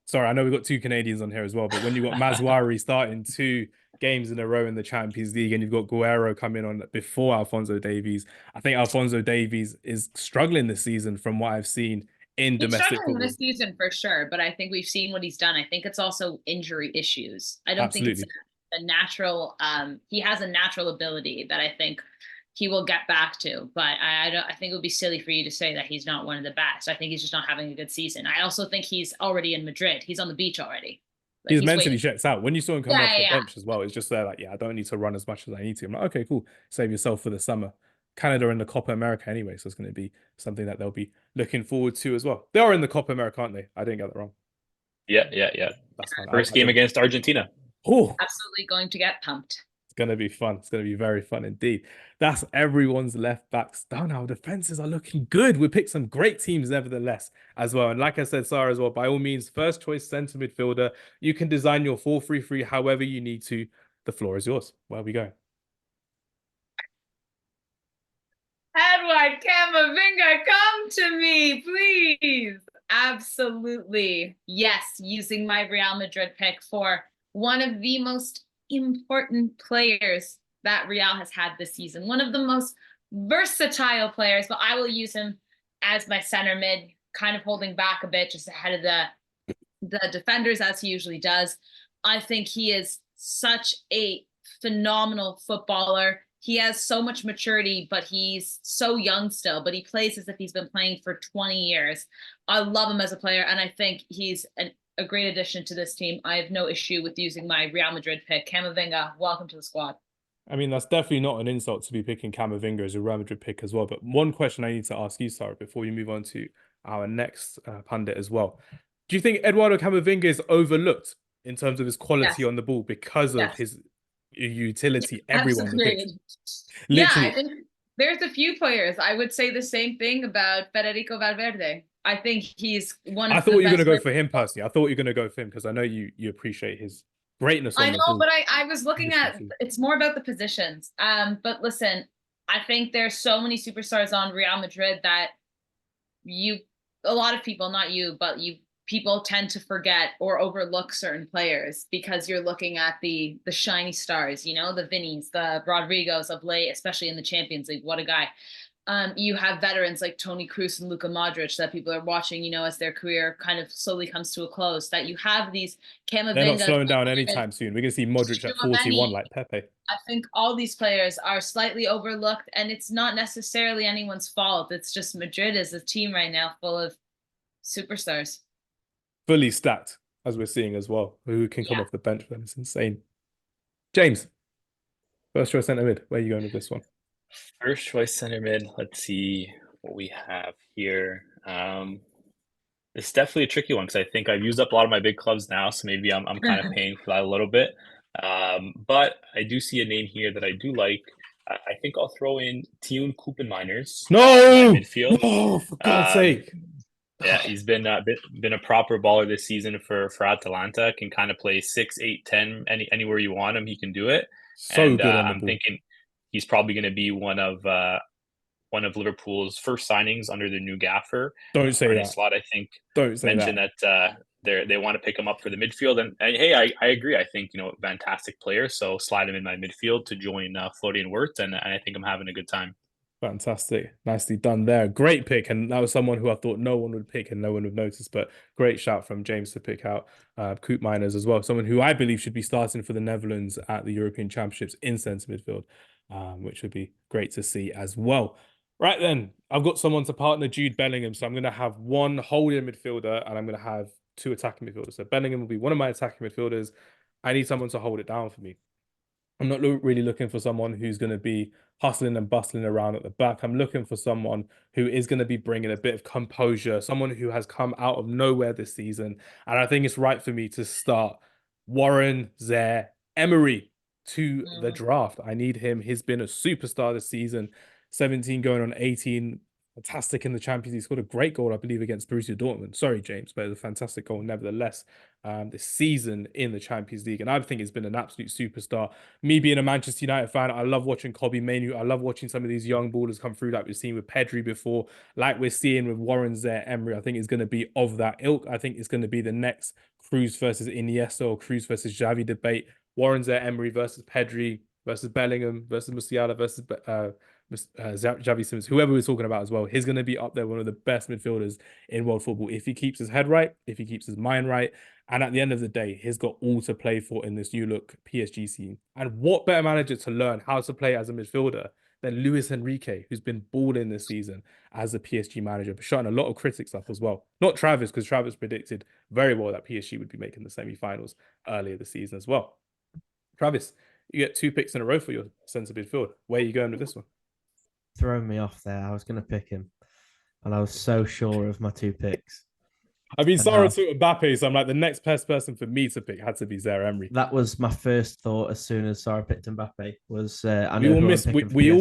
Sorry, I know we've got two Canadians on here as well, but when you've got Mazwari starting 2 games in a row in the Champions League and you've got Guerrero coming on before Alphonso Davies, I think Alphonso Davies is struggling this season from what I've seen in domestic football. This season for sure, but I think we've seen what he's done. I think it's also injury issues. I don't think it's a natural. He has a natural ability that I think he will get back to, but I think it would be silly for you to say that he's not one of the best. I think he's just not having a good season. I also think he's already in Madrid. He's on the beach already. Like, he's mentally checked out. When you saw him come off the bench as well, it's just there like, I don't need to run as much as I need to. I'm like, okay, cool. Save yourself for the summer. Canada in the Copa America anyway, so it's going to be something that they'll be looking forward to as well. They are in the Copa America, aren't they? I didn't get that wrong. Yeah. That's First game against Argentina. Oh, absolutely going to get pumped. Going to be fun. It's going to be very fun indeed. That's everyone's left backs done. Our defenses are looking good. We picked some great teams nevertheless as well. And like I said, Sarah, as well, by all means, first choice centre midfielder. You can design your 4-3-3 however you need to. The floor is yours. Where are we going? Eduardo Camavinga, come to me, please. Absolutely. Yes, using my Real Madrid pick for one of the most important players that Real has had this season. One of the most versatile players, but I will use him as my center mid, kind of holding back a bit just ahead of the defenders as he usually does. I think he is such a phenomenal footballer. He has so much maturity, but he's so young still, but he plays as if he's been playing for 20 years. I love him as a player, and I think he's a great addition to this team. I have no issue with using my Real Madrid pick. Camavinga, welcome to the squad. I mean, that's definitely not an insult to be picking Camavinga as a Real Madrid pick as well. But one question I need to ask you, Sarah, before we move on to our next pundit as well. Do you think Eduardo Camavinga is overlooked in terms of his quality on the ball because of his utility? Everyone picks. Yeah, I think there's a few players. I would say the same thing about Federico Valverde. I think he's one of the best. I thought you were going to go for him personally. I thought you were going to go for him because I know you appreciate his greatness. I know, but I was looking at, it's more about the positions. But listen, I think there's so many superstars on Real Madrid that a lot of people, not you, but people tend to forget or overlook certain players because you're looking at the shiny stars, the Vinis, the Rodrigos of late, especially in the Champions League. What a guy. You have veterans like Toni Kroos and Luka Modrić that people are watching, as their career kind of slowly comes to a close. That you have these Camavinga. They're not slowing down anytime soon. We're going to see Modrić at 41 like Pepe. I think all these players are slightly overlooked, and it's not necessarily anyone's fault. It's just Madrid is a team right now full of superstars. Fully stacked, as we're seeing as well. Who can come off the bench for them? It's insane. James, first choice centre mid. Where are you going with this one? First choice center mid. Let's see what we have here. It's definitely a tricky one because I think I've used up a lot of my big clubs now, so maybe I'm kind of paying for that a little bit. But I do see a name here that I do like. I think I'll throw in Teun Koopmeiners. No, midfield. Oh, for God's sake! Yeah, he's been a proper baller this season for Atalanta. Can kind of play 6, 8, 10 anywhere you want him. He can do it. So good on the I'm ball. thinking he's probably going to be one of Liverpool's first signings under the new gaffer. Don't say that. Slot, I think. Don't say mentioned that they want to pick him up for the midfield, and hey, I agree. I think fantastic player. So slide him in my midfield to join Florian Wirtz, and I think I'm having a good time. Fantastic. Nicely done there. Great pick. And that was someone who I thought no one would pick and no one would notice, but great shout from James to pick out Koopmeiners as well. Someone who I believe should be starting for the Netherlands at the European Championships in centre midfield, which would be great to see as well. Right then, I've got someone to partner Jobe Bellingham. So I'm going to have one holding midfielder and I'm going to have two attacking midfielders. So Bellingham will be one of my attacking midfielders. I need someone to hold it down for me. I'm not really looking for someone who's going to be hustling and bustling around at the back. I'm looking for someone who is going to be bringing a bit of composure, someone who has come out of nowhere this season. And I think it's right for me to start Warren Zaïre-Emery to the draft. I need him. He's been a superstar this season, 17 going on 18. Fantastic in the Champions League. He scored a great goal, I believe, against Borussia Dortmund. Sorry, James, but it was a fantastic goal nevertheless this season in the Champions League. And I think he's been an absolute superstar. Me being a Manchester United fan, I love watching Kobbie Mainoo. I love watching some of these young ballers come through like we've seen with Pedri before, like we're seeing with Warren Zaïre-Emery. I think it's going to be of that ilk. I think it's going to be the next Cruz versus Iniesta or Cruz versus Xavi debate. Warren Zaïre-Emery versus Pedri versus Bellingham versus Musiala versus Xavi Simons, whoever we're talking about as well. He's going to be up there, one of the best midfielders in world football if he keeps his head right, if he keeps his mind right. And at the end of the day, he's got all to play for in this new look PSG scene. And what better manager to learn how to play as a midfielder than Luis Enrique, who's been balling this season as a PSG manager, but shutting a lot of critics up as well. Not Travis, because Travis predicted very well that PSG would be making the semi-finals earlier this season as well. Travis, you get 2 picks in a row for your centre midfield. Where are you going with this one? Throwing me off there. I was going to pick him, and I was so sure of my 2 picks. I mean, Sara took Mbappe, so I'm like, the next best person for me to pick had to be Zaïre-Emery. That was my first thought as soon as Sara picked Mbappe. Was we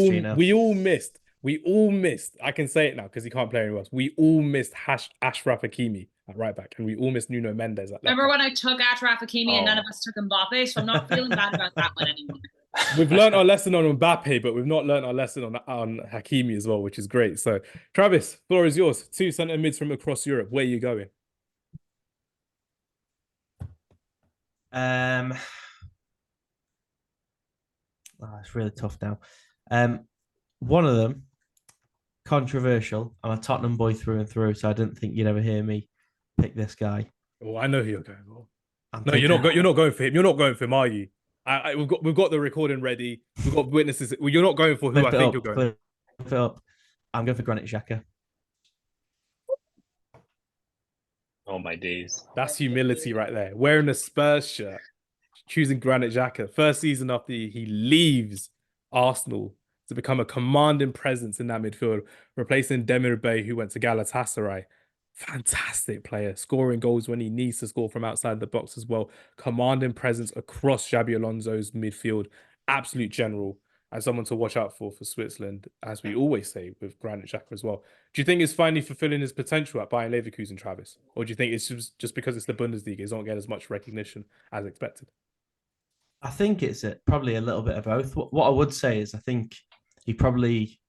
all missed. I can say it now because he can't play anywhere else. We all missed Achraf Hakimi at right back, and we all missed Nuno Mendes at left Remember back. when I took Achraf Hakimi and none of us took Mbappe? So I'm not feeling bad about that one anymore. We've learned our lesson on Mbappe, but we've not learned our lesson on Hakimi as well, which is great. So, Travis, floor is yours. 2 centre mids from across Europe. Where are you going? It's really tough now. One of them, controversial. I'm a Tottenham boy through and through, so I didn't think you'd ever hear me pick this guy. Oh, I know who you're going for. No, you're not going for him. You're not going for him, are you? We've got the recording ready. We've got witnesses. Well, you're not going for who I think you're going. Flip it up. I'm going for Granit Xhaka. Oh my days. That's humility right there. Wearing a Spurs shirt, choosing Granit Xhaka. First season after he leaves Arsenal to become a commanding presence in that midfield, replacing Demir Bey, who went to Galatasaray. Fantastic player, scoring goals when he needs to score from outside the box as well. Commanding presence across Xabi Alonso's midfield. Absolute general and someone to watch out for Switzerland, as we always say with Granit Xhaka as well. Do you think it's finally fulfilling his potential at Bayer Leverkusen, Travis? Or do you think it's just because it's the Bundesliga, he's not getting as much recognition as expected? I think it's probably a little bit of both. What I would say is I think he probably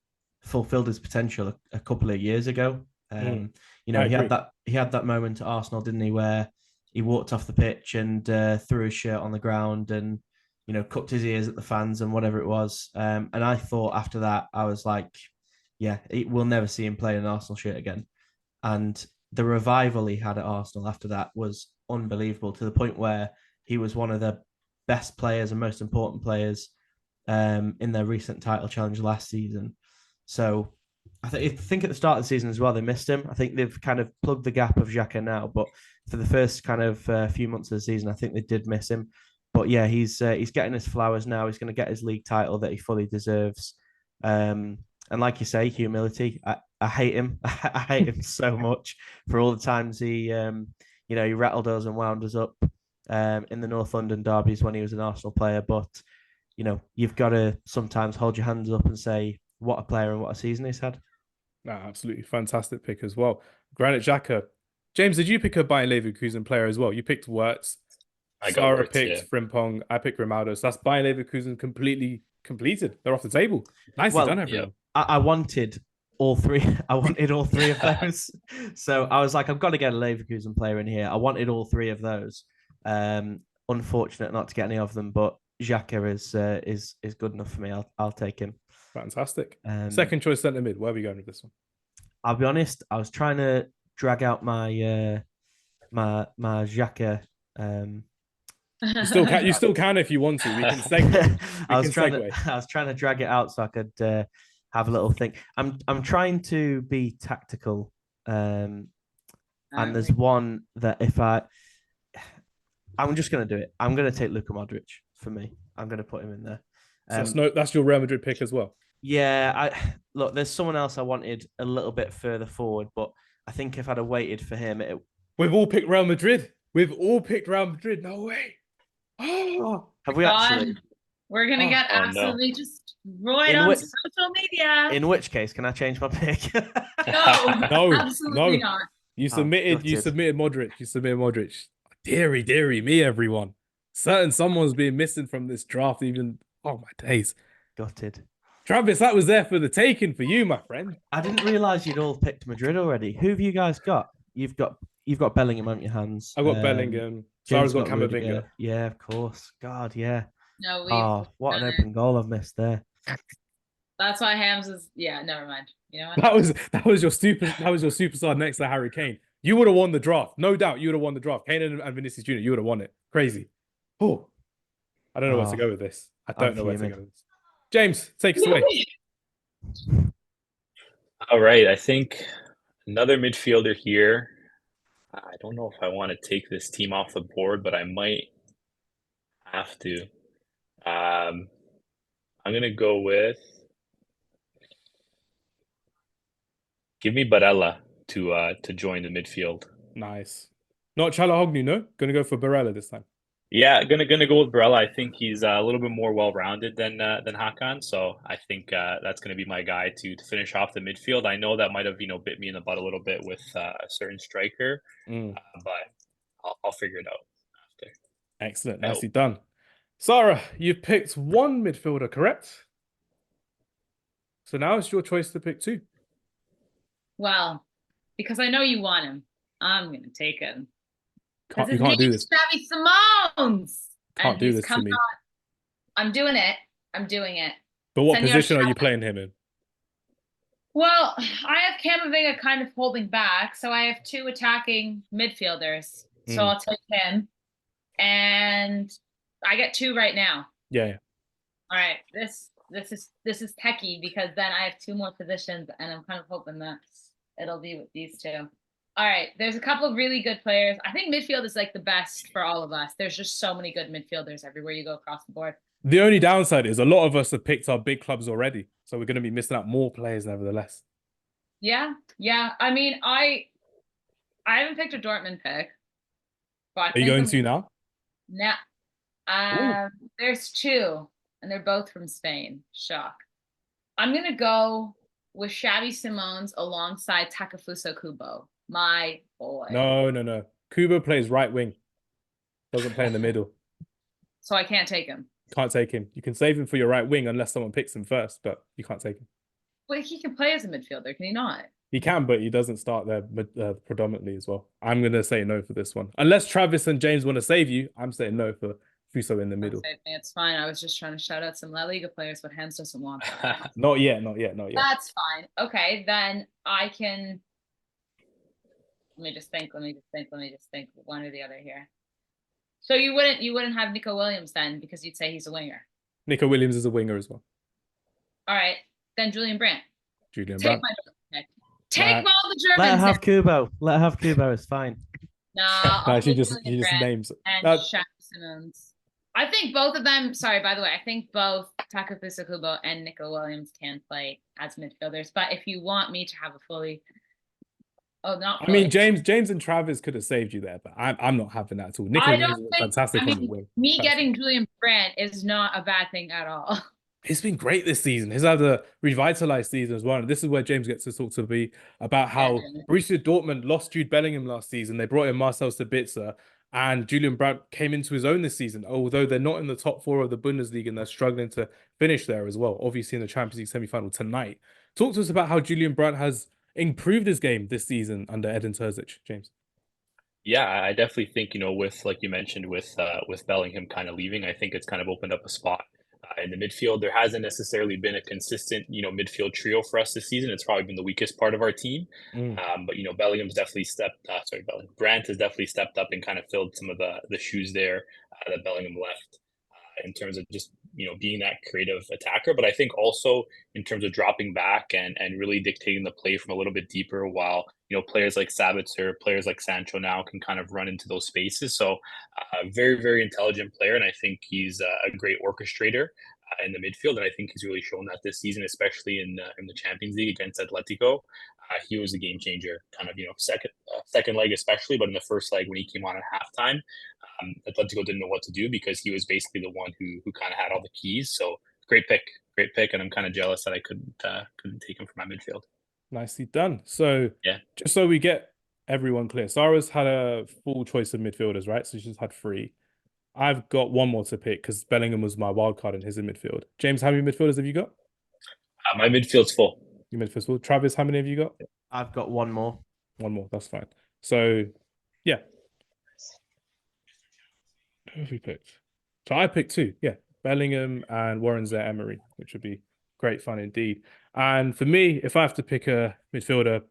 fulfilled his potential a couple of years ago. He had that moment at Arsenal, didn't he, where he walked off the pitch and threw his shirt on the ground and cupped his ears at the fans and whatever it was. And I thought after that, I was like, yeah, we'll never see him play an Arsenal shirt again. And the revival he had at Arsenal after that was unbelievable, to the point where he was one of the best players and most important players in their recent title challenge last season. So I think at the start of the season as well, they missed him. I think they've kind of plugged the gap of Xhaka now, but for the first kind of few months of the season, I think they did miss him. But yeah, he's getting his flowers now. He's going to get his league title that he fully deserves. And like you say, humility. I hate him. I hate him so much for all the times he rattled us and wound us up in the North London derbies when he was an Arsenal player. But you've got to sometimes hold your hands up and say, what a player and what a season he's had. No, absolutely fantastic pick as well. Granit Xhaka. James, did you pick a Bayer Leverkusen player as well? You picked Wirtz. Sara picked Frimpong. I picked Grimaldo. So that's Bayer Leverkusen completely completed. They're off the table. Nicely done, everyone. Yeah. I wanted all three. I wanted all 3 of those. So I was like, I've got to get a Leverkusen player in here. I wanted all 3 of those. Unfortunate not to get any of them, but Xhaka is good enough for me. I'll take him. Fantastic. Second choice centre mid. Where are we going with this one? I'll be honest. I was trying to drag out my my Xhaka. You still can if you want to. We can segue. I was trying to drag it out so I could have a little think. I'm trying to be tactical. And there's one that I'm just going to do it. I'm going to take Luka Modrić for me. I'm going to put him in there. So that's your Real Madrid pick as well. Yeah, look, there's someone else I wanted a little bit further forward, but I think if I'd have waited for him, we've all picked Real Madrid. We've all picked Real Madrid. No way. Oh, have we actually? We're gonna get absolutely destroyed on social media. In which case, can I change my pick? No, absolutely not. You submitted Modrić. You submitted Modrić. Deary me, everyone. Someone's been missing from this draft. Even my days. Gutted. Travis, that was there for the taking for you, my friend. I didn't realize you'd all picked Madrid already. Who have you guys got? You've got Bellingham on your hands. I've got Bellingham. Sara's got Camavinga. Yeah, of course. God, yeah. No, what an open goal I've missed there. That's why Hams is. Yeah, never mind. You know what? That was your superstar next to Hary Kane. You would have won the draft, no doubt. You would have won the draft. Kane and Vinicius Jr. You would have won it. Crazy. Oh, I don't know where to go with this. I don't know where to go with this. James, take us away. All right, I think another midfielder here. I don't know if I want to take this team off the board, but I might have to. I'm gonna go with give me Barella to join the midfield. Nice. Not Çalhanoğlu, no? Gonna go for Barella this time. Yeah, gonna go with Barella. I think he's a little bit more well-rounded than Hakan, so I think that's gonna be my guy to finish off the midfield. I know that might have bit me in the butt a little bit with a certain striker, but I'll figure it out after. Excellent, nicely done. Sara, you've picked one midfielder, correct? So now it's your choice to pick two. Well, because I know you want him, I'm gonna take him. You can't do this. Xavi Simons. Can't do this to me. I'm doing it. But what position are you playing him in? Well, I have Camavinga kind of holding back, so I have two attacking midfielders. So I'll take him, and I get two right now. Yeah. All right. This is techie because then I have two more positions, and I'm kind of hoping that it'll be with these two. All right, there's a couple of really good players. I think midfield is like the best for all of us. There's just so many good midfielders everywhere you go across the board. The only downside is a lot of us have picked our big clubs already, so we're going to be missing out more players nevertheless. Yeah. I mean, I haven't picked a Dortmund pick. But are you going to now? Nah. There's two, and they're both from Spain. Shock. I'm going to go with Xavi Simons alongside Takefusa Kubo. My boy. No. Kubo plays right wing. Doesn't play in the middle. So I can't take him. Can't take him. You can save him for your right wing unless someone picks him first, but you can't take him. Well, he can play as a midfielder, can he not? He can, but he doesn't start there predominantly as well. I'm going to say no for this one. Unless Travis and James want to save you, I'm saying no for Fuso in the middle. It's fine. I was just trying to shout out some La Liga players, but Hans doesn't want that. Not yet. That's fine. Okay, then I can... Let me just think. One or the other here. So you wouldn't have Nico Williams then because you'd say he's a winger. Nico Williams is a winger as well. All right, then Julian Brandt. Take all the Germans. Let her have Kubo. Let her have Kubo. It's fine. No, she just names and Xavi Simons. I think both of them. Sorry, by the way, I think both Takefusa Kubo and Nico Williams can play as midfielders. But if you want me to have a fully I mean, James and Travis could have saved you there, but I'm not having that at all. Nico Williams is fantastic on the wing. Me getting Julian Brandt is not a bad thing at all. He's been great this season. He's had a revitalized season as well. And this is where James gets to talk to me about how Borussia Dortmund lost Jude Bellingham last season. They brought in Marcel Sabitzer, and Julian Brandt came into his own this season, although they're not in the top four of the Bundesliga and they're struggling to finish there as well. Obviously in the Champions League semi-final tonight. Talk to us about how Julian Brandt has improved his game this season under Edin Terzic, James. Yeah, I definitely think, with, like you mentioned, with Bellingham kind of leaving, I think it's kind of opened up a spot in the midfield. There hasn't necessarily been a consistent, midfield trio for us this season. It's probably been the weakest part of our team. But, Bellingham's definitely Brandt has definitely stepped up and kind of filled some of the shoes there that Bellingham left in terms of just being that creative attacker. But I think also in terms of dropping back and really dictating the play from a little bit deeper, while players like Sabitzer, players like Sancho now can kind of run into those spaces. So very, very intelligent player, and I think he's a great orchestrator in the midfield, and I think he's really shown that this season, especially in the Champions League against Atletico. He was a game changer, kind of second leg especially, but in the first leg when he came on at halftime, Atletico didn't know what to do because he was basically the one who kind of had all the keys. So great pick, and I'm kind of jealous that I couldn't take him for my midfield. Nicely done. So yeah, just so we get everyone clear, Sara's had a full choice of midfielders, right? So she's had 3. I've got one more to pick because Bellingham was my wild card and he's in midfield. James, how many midfielders have you got? My midfield's full. Your midfield's full. Travis, how many have you got? I've got one more. One more, that's fine. So, yeah. Who have we picked? So I picked 2, yeah. Bellingham and Warren Zaire-Emery, which would be great fun indeed. And for me, if I have to pick a midfielder,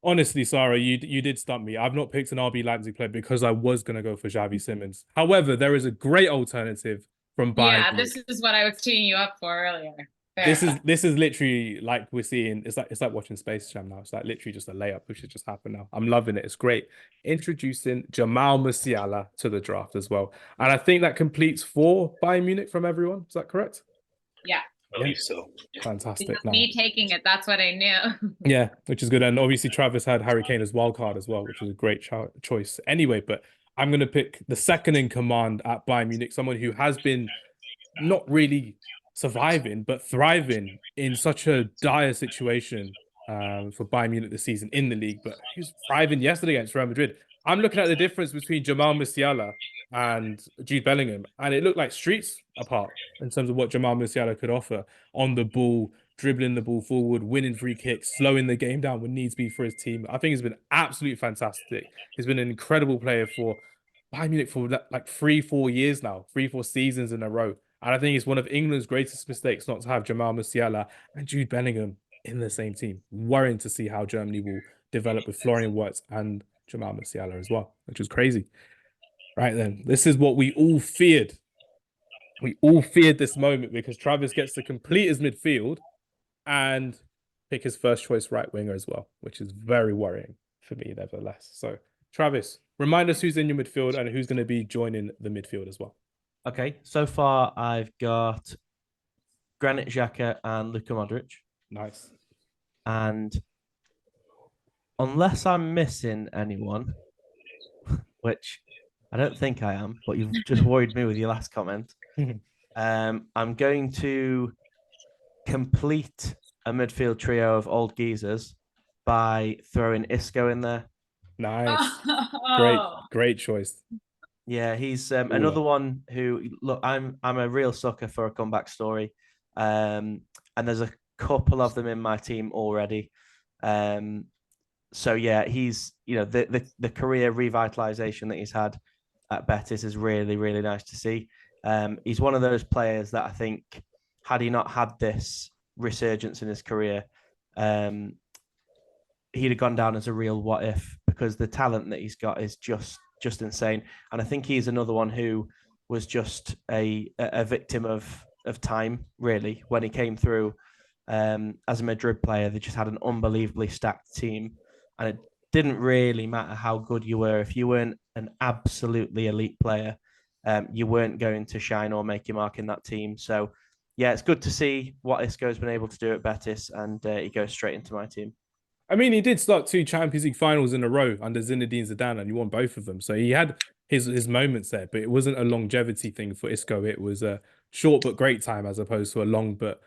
honestly, Sara, you did stump me. I've not picked an RB Leipzig player because I was going to go for Xavi Simons. However, there is a great alternative from Bayern. Yeah, this is what I was teeing you up for earlier. This is literally like we're seeing. It's like watching Space Jam now. It's like literally just a layup, which has just happened now. I'm loving it. It's great. Introducing Jamal Musiala to the draft as well, and I think that completes 4 Bayern Munich from everyone. Is that correct? Yeah. I believe so. Fantastic. Me taking it, that's what I knew. Yeah, which is good. And obviously Travis had Hary Kane as wild card as well, which was a great choice. Anyway, but I'm going to pick the second in command at Bayern Munich, someone who has been not really surviving, but thriving in such a dire situation for Bayern Munich this season in the league. But he was thriving yesterday against Real Madrid. I'm looking at the difference between Jamal Musiala and Jude Bellingham, and it looked like streets apart in terms of what Jamal Musiala could offer on the ball, dribbling the ball forward, winning free kicks, slowing the game down when needs be for his team. I think he's been absolutely fantastic. He's been an incredible player for Bayern Munich for like 3-4 years now, 3-4 seasons in a row. And I think it's one of England's greatest mistakes not to have Jamal Musiala and Jude Bellingham in the same team. Worrying to see how Germany will develop with Florian Wirtz and Jamal Musiala as well, which was crazy. Right then, this is what we all feared. We all feared this moment because Travis gets to complete his midfield and pick his first choice right winger as well, which is very worrying for me, nevertheless. So, Travis, remind us who's in your midfield and who's going to be joining the midfield as well. Okay, so far I've got Granit Xhaka and Luka Modrić. Nice. And unless I'm missing anyone, which I don't think I am, but you've just worried me with your last comment, I'm going to complete a midfield trio of old geezers by throwing Isco in there. Nice. Great choice. Yeah, he's another one who, look, I'm a real sucker for a comeback story. And there's a couple of them in my team already. So yeah, he's, the career revitalization that he's had at Betis is really, really nice to see. He's one of those players that I think, had he not had this resurgence in his career, he'd have gone down as a real what if, because the talent that he's got is just insane. And I think he's another one who was just a victim of time, really. When he came through as a Madrid player, they just had an unbelievably stacked team, and it didn't really matter how good you were. If you weren't an absolutely elite player, you weren't going to shine or make your mark in that team. So yeah, it's good to see what Isco's been able to do at Betis, and he goes straight into my team. I mean, he did start 2 Champions League finals in a row under Zinedine Zidane, and he won both of them. So he had his moments there, but it wasn't a longevity thing for Isco. It was a short but great time as opposed to a long but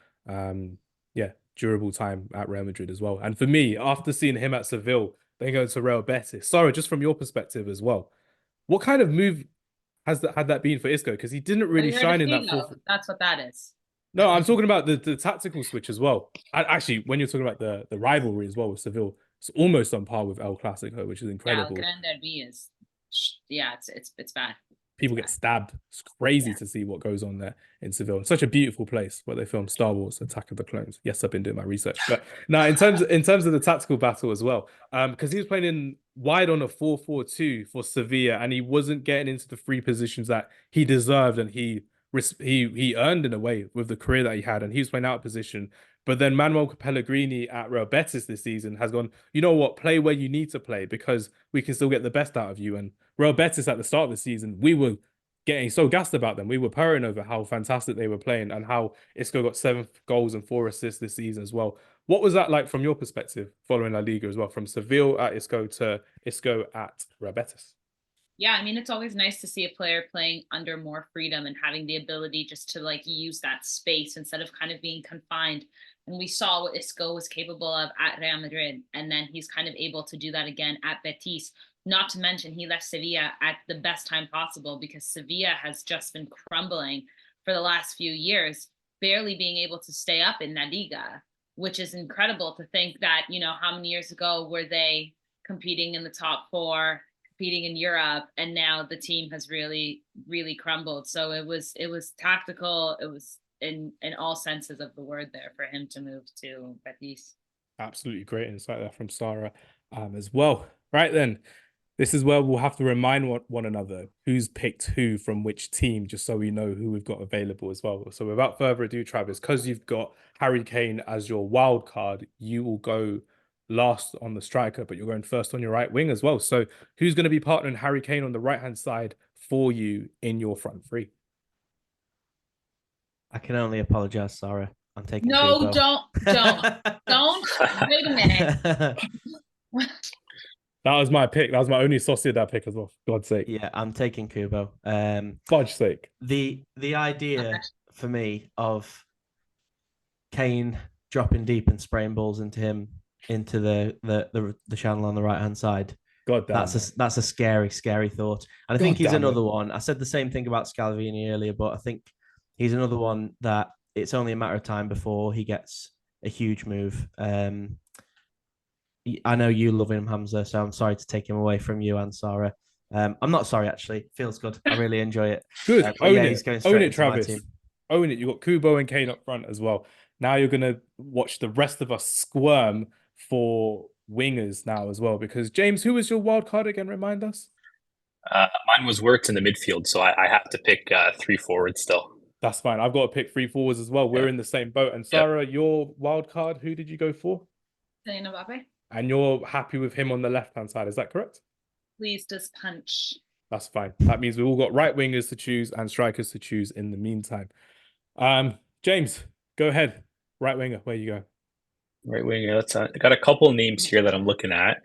durable time at Real Madrid as well. And for me, after seeing him at Seville, then going to Real Betis, Sarah, just from your perspective as well, what kind of move had that been for Isco? Because he didn't really shine in that fourth. That's what that is. No, I'm talking about the tactical switch as well. Actually, when you're talking about the rivalry as well with Seville, it's almost on par with El Clasico, which is incredible. El Gran Derby is, it's bad. People get stabbed. It's crazy to see what goes on there in Seville. Such a beautiful place where they filmed Star Wars: Attack of the Clones. Yes, I've been doing my research. But now, in terms of the tactical battle as well, because he was playing in wide on a 4-4-2 for Sevilla, and he wasn't getting into the free positions that he deserved and he he earned in a way with the career that he had, and he was playing out of position. But then Manuel Pellegrini at Real Betis this season has gone, you know what, play where you need to play because we can still get the best out of you. And Real Betis at the start of the season, we were getting so gassed about them. We were purring over how fantastic they were playing and how Isco got 7 goals and 4 assists this season as well. What was that like from your perspective following La Liga as well, from Seville at Isco to Isco at Real Betis? Yeah, I mean, it's always nice to see a player playing under more freedom and having the ability just to like use that space instead of kind of being confined. And we saw what Isco was capable of at Real Madrid. And then he's kind of able to do that again at Betis. Not to mention he left Sevilla at the best time possible because Sevilla has just been crumbling for the last few years, barely being able to stay up in La Liga, which is incredible to think that, you know, how many years ago were they competing in the top 4, competing in Europe, and now the team has really, really crumbled. So it was tactical. It was in all senses of the word there for him to move to Betis. Absolutely great insight there from Sara as well. Right then, this is where we'll have to remind one another who's picked who from which team, just so we know who we've got available as well. So without further ado, Travis, because you've got Hary Kane as your wild card, you will go last on the striker, but you're going first on your right wing as well. So who's going to be partnering Hary Kane on the right-hand side for you in your front three? I can only apologize, Sara. I'm taking No, Kubo. don't. Wait a minute. That was my pick. That was my only Sociedad pick as well, for God's sake. Yeah, I'm taking Kubo. God's sake. The idea for me of Kane dropping deep and spraying balls into him into the channel on the right hand side. God damn. That's a scary thought. And I think he's another one. I said the same thing about Scalvini earlier, but I think he's another one that it's only a matter of time before he gets a huge move. I know you love him, Hamza, so I'm sorry to take him away from you and Sara. I'm not sorry, actually. Feels good. I really enjoy it. Good. Own yeah, it. He's going Own it, Travis. Own it. You've got Kubo and Kane up front as well. Now you're going to watch the rest of us squirm for wingers now as well. Because, James, who was your wild card again? Remind us. Mine was Wirtz in the midfield, so I have to pick 3 forwards still. That's fine. I've got to pick 3 forwards as well. We're in the same boat. And Sara, your wild card, who did you go for? Kylian Mbappé. And you're happy with him on the left-hand side. Is that correct? Please just punch. That's fine. That means we've all got right wingers to choose and strikers to choose in the meantime. James, go ahead. Right winger, where you go? Right winger. I got a couple names here that I'm looking at.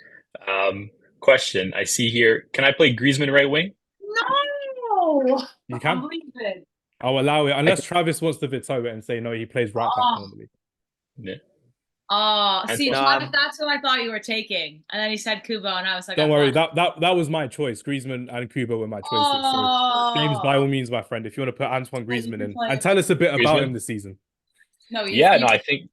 Question. I see here. Can I play Griezmann right wing? No. You can. I'll allow it unless Travis wants to veto it and say no. He plays right back normally. Yeah. See, Travis, that's who I thought you were taking, and then he said Kubo, and I was like, "Don't worry, that was my choice. Griezmann and Kubo were my choices." So James, by all means, my friend, if you want to put Antoine Griezmann in and tell us a bit about him this season. No, I think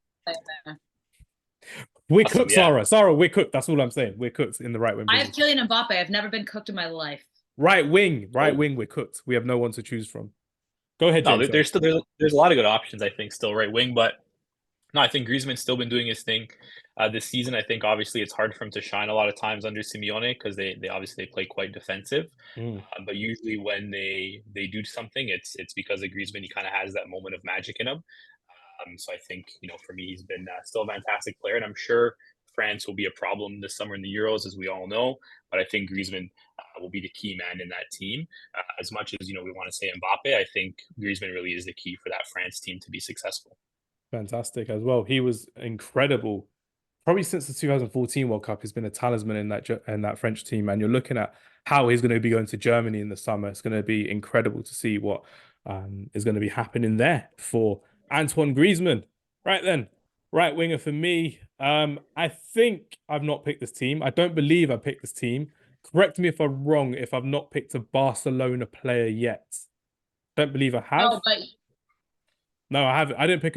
we're cooked, Sara. Sara, we're cooked. That's all I'm saying. We're cooked in the right wing. I have Kylian Mbappe. I've never been cooked in my life. Right wing. We're cooked. We have no one to choose from. Go ahead, James. There's a lot of good options. I think still right wing, but no, I think Griezmann's still been doing his thing this season. I think obviously it's hard for him to shine a lot of times under Simeone because they obviously play quite defensive. But usually when they do something, it's because of Griezmann. He kind of has that moment of magic in him. So I think, for me, he's been still a fantastic player, and I'm sure France will be a problem this summer in the Euros, as we all know. But I think Griezmann will be the key man in that team. As much as we want to say Mbappe, I think Griezmann really is the key for that France team to be successful. Fantastic as well. He was incredible. Probably since the 2014 World Cup, he's been a talisman in that French team. And you're looking at how he's going to be going to Germany in the summer. It's going to be incredible to see what is going to be happening there for Antoine Griezmann. Right then, right winger for me. I think I've not picked this team. I don't believe I picked this team. Correct me if I'm wrong if I've not picked a Barcelona player yet. Don't believe I have. No, but... No, I haven't. I didn't pick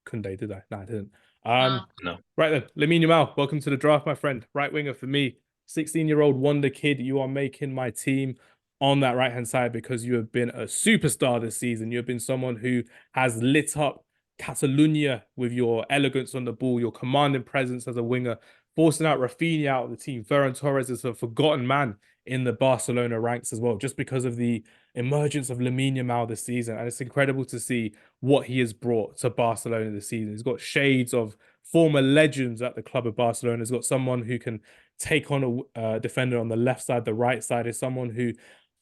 Koundé, did I? No, I didn't. No. Right then, Lamine Yamal, welcome to the draft, my friend. Right winger for me. 16-year-old wonder kid. You are making my team on that right-hand side because you have been a superstar this season. You have been someone who has lit up Catalonia with your elegance on the ball, your commanding presence as a winger, forcing out Rafinha out of the team. Ferran Torres is a forgotten man in the Barcelona ranks as well, just because of the emergence of Lamine Yamal this season. And it's incredible to see what he has brought to Barcelona this season. He's got shades of former legends at the club of Barcelona. He's got someone who can take on a defender on the left side, the right side. Is someone who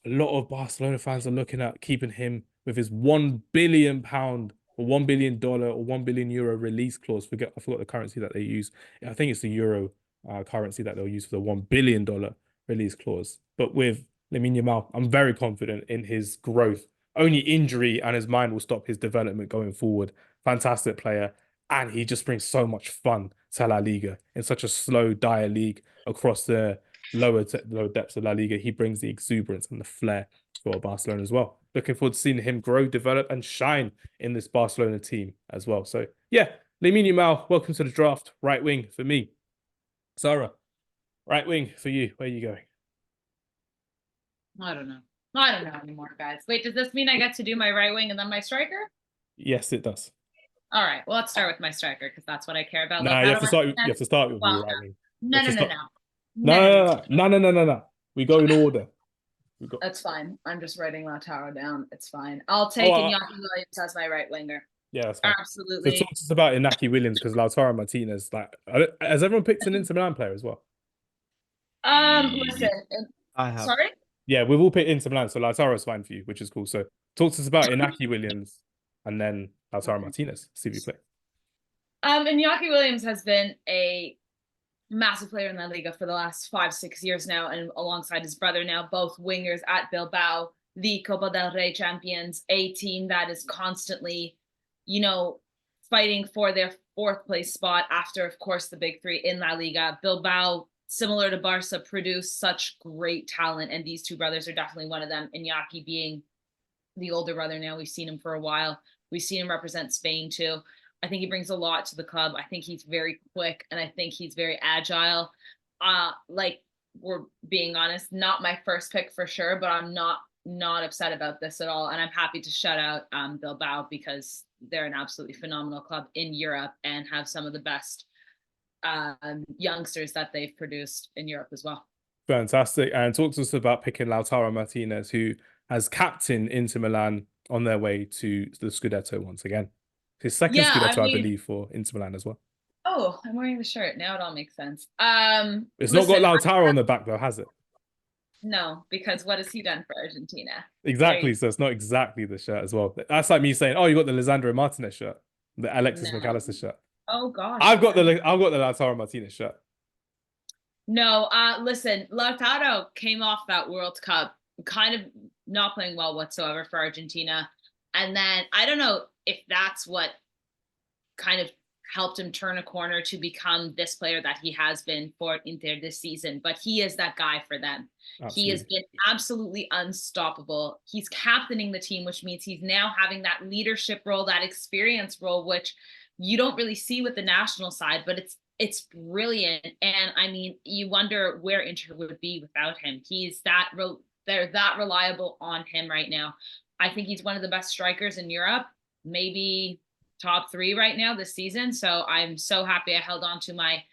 a lot of Barcelona fans are looking at keeping him with his £1 billion or $1 billion or €1 billion release clause. I forgot the currency that they use. I think it's the euro currency that they'll use for the $1 billion release clause. But with Lamine Yamal, I'm very confident in his growth. Only injury and his mind will stop his development going forward. Fantastic player. And he just brings so much fun to La Liga in such a slow, dire league across the lower depths of La Liga. He brings the exuberance and the flair for Barcelona as well. Looking forward to seeing him grow, develop, and shine in this Barcelona team as well. So, yeah, Lamine Yamal, welcome to the draft. Right wing for me. Sara, right wing for you. Where are you going? I don't know anymore, guys. Wait, does this mean I get to do my right wing and then my striker? Yes, it does. All right. Well, let's start with my striker because that's what I care about. No, you have to start. You have to start with your right wing. No. We go in order. That's fine. I'm just writing Lautaro down. It's fine. I'll take Iñaki Williams as my right winger. Yeah, that's fine. Absolutely. So talk to us about Iñaki Williams because Lautaro Martinez. Like, has everyone picked an Inter Milan player as well? Listen. I have. Sorry. Yeah, we've all picked Inter Milan, so Lautaro's fine for you, which is cool. So talk to us about Iñaki Williams and then Lautaro Martinez. See if you play. Iñaki Williams has been a massive player in La Liga for the last 5-6 years now, and alongside his brother now, both wingers at Bilbao, the Copa del Rey champions, a team that is constantly, fighting for their 4th place spot after, of course, the big 3 in La Liga. Bilbao, similar to Barca, produce such great talent, and these two brothers are definitely one of them. Iñaki being the older brother now, we've seen him for a while. We've seen him represent Spain too. I think he brings a lot to the club. I think he's very quick and I think he's very agile. Like, we're being honest, not my first pick for sure, but I'm not upset about this at all. And I'm happy to shout out Bilbao because they're an absolutely phenomenal club in Europe and have some of the best youngsters that they've produced in Europe as well. Fantastic. And talk to us about picking Lautaro Martinez, who has captained Inter Milan on their way to the Scudetto once again. His second Scudetto, I believe, for Inter Milan as well. Oh, I'm wearing the shirt. Now it all makes sense. It's not got Lautaro on the back, though, has it? No, because what has he done for Argentina? Exactly. So it's not exactly the shirt as well. That's like me saying, oh, you got the Lisandro Martinez shirt, the Alexis McAllister shirt. Oh, gosh. I've got the Lautaro Martinez shirt. No, listen, Lautaro came off that World Cup kind of not playing well whatsoever for Argentina. And then I don't know if that's what kind of helped him turn a corner to become this player that he has been for Inter this season. But he is that guy for them. Absolutely. He has been absolutely unstoppable. He's captaining the team, which means he's now having that leadership role, that experience role, which you don't really see with the national side, but it's brilliant. And I mean, you wonder where Inter would be without him. He's they're that reliable on him right now. I think he's one of the best strikers in Europe, maybe top 3 right now this season. So I'm so happy I held on to my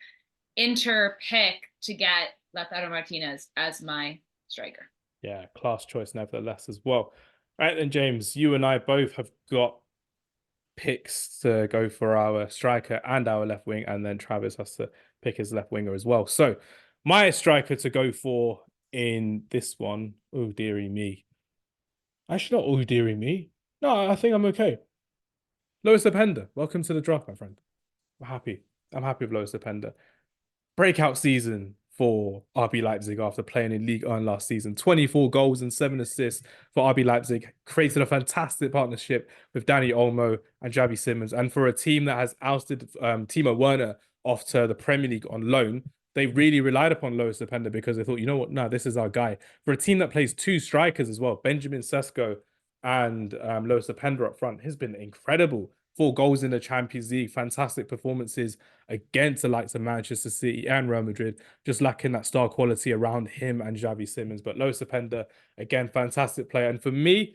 Inter pick to get Lautaro Martinez as my striker. Yeah, class choice nevertheless as well. All right, then, James, you and I both have got picks to go for our striker and our left wing, and then Travis has to pick his left winger as well. So my striker to go for in this one, oh dearie me. Actually, not oh dearie me. No, I think I'm okay. Lois Opened, welcome to the draft, my friend. I'm happy with Lois Opened. Breakout season for RB Leipzig after playing in Ligue 1 last season. 24 goals and 7 assists for RB Leipzig. Created a fantastic partnership with Dani Olmo and Xavi Simons. And for a team that has ousted Timo Werner off to the Premier League on loan, they really relied upon Lois Opened because they thought, you know what, no, this is our guy. For a team that plays 2 strikers as well, Benjamin Sesko and Lois Opened up front, has been incredible. 4 goals in the Champions League, fantastic performances against the likes of Manchester City and Real Madrid, just lacking that star quality around him and Xavi Simons. But Lois Opened, again, fantastic player. And for me,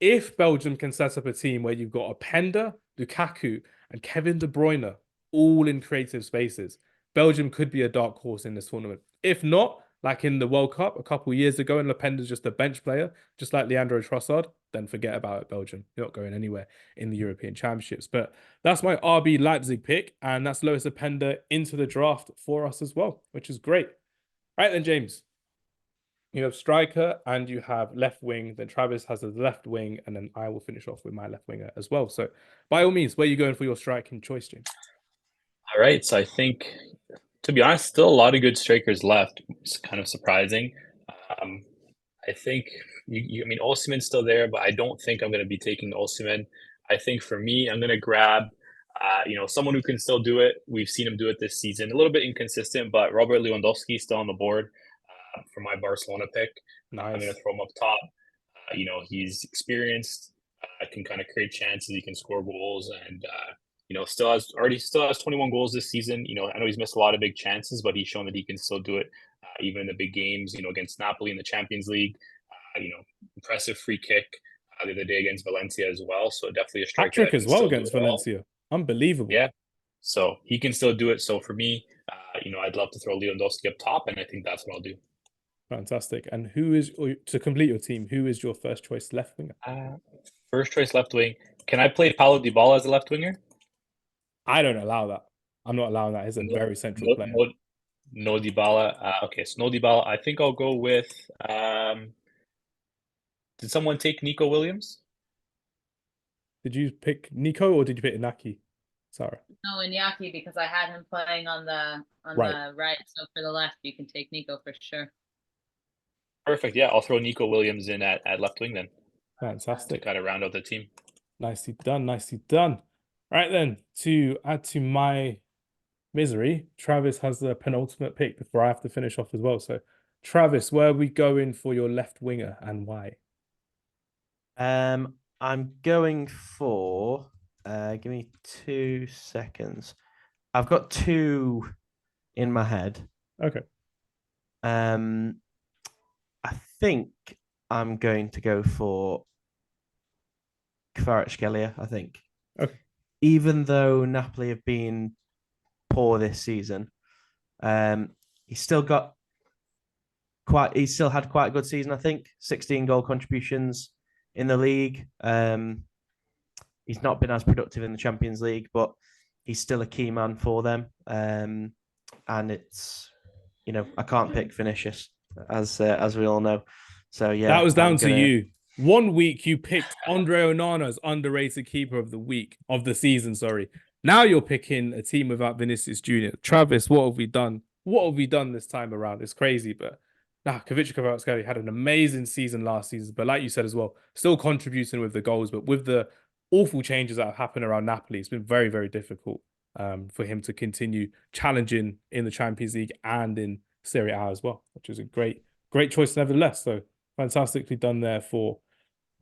if Belgium can set up a team where you've got Openda, Lukaku, and Kevin De Bruyne all in creative spaces, Belgium could be a dark horse in this tournament. If not, like in the World Cup a couple of years ago, and Lependa's just a bench player, just like Leandro Trossard, then forget about it, Belgium. You're not going anywhere in the European Championships. But that's my RB Leipzig pick, and that's Lois Opened into the draft for us as well, which is great. Right then, James. You have striker and you have left wing. Then Travis has a left wing, and then I will finish off with my left winger as well. So, by all means, where are you going for your striking choice, James? All right. So I think, to be honest, still a lot of good strikers left. It's kind of surprising. I think, I mean, Osimhen's still there, but I don't think I'm going to be taking Osimhen. I think for me, I'm going to grab, someone who can still do it. We've seen him do it this season. A little bit inconsistent, but Robert Lewandowski still on the board for my Barcelona pick. Nice. I'm going to throw him up top. He's experienced, can kind of create chances. He can score goals, and still has 21 goals this season. I know he's missed a lot of big chances, but he's shown that he can still do it even in the big games. Against Napoli in the Champions League. Impressive free kick the other day against Valencia as well. So definitely a striker. Hat-trick as well against Valencia. Unbelievable. Yeah. So he can still do it. So for me, I'd love to throw Lewandowski up top, and I think that's what I'll do. Fantastic. And to complete your team, who is your first choice left winger? First choice left wing. Can I play Paulo Dybala as a left winger? I don't allow that. I'm not allowing that. He's a very central player. No Dybala. Okay, so no Dybala. I think I'll go with. Did someone take Nico Williams? Did you pick Nico or did you pick Iñaki? Sara. No, Iñaki, because I had him playing on the right. So for the left, you can take Nico for sure. Perfect. Yeah, I'll throw Nico Williams in at left wing then. Fantastic. To kind of round out the team. Nicely done. Nicely done. Right then, to add to my misery, Travis has the penultimate pick before I have to finish off as well. So, Travis, where are we going for your left winger and why? I'm going for. Give me 2 seconds. I've got two in my head. Okay. I think I'm going to go for Kvaratskhelia, I think. Okay. Even though Napoli have been poor this season, he's still had quite a good season, I think. 16 goal contributions in the league. He's not been as productive in the Champions League, but he's still a key man for them. And it's, I can't pick Vinicius, as we all know. So yeah, that was down to you. 1 week you picked Andre Onana as underrated keeper of the season. Sorry. Now you're picking a team without Vinicius Jr. Travis, what have we done? What have we done this time around? It's crazy, but Kvaratskhelia Kvaratskhelia had an amazing season last season. But like you said as well, still contributing with the goals, but with the awful changes that have happened around Napoli, it's been very, very difficult for him to continue challenging in the Champions League and in Serie A as well, which is a great choice nevertheless. So fantastically done there for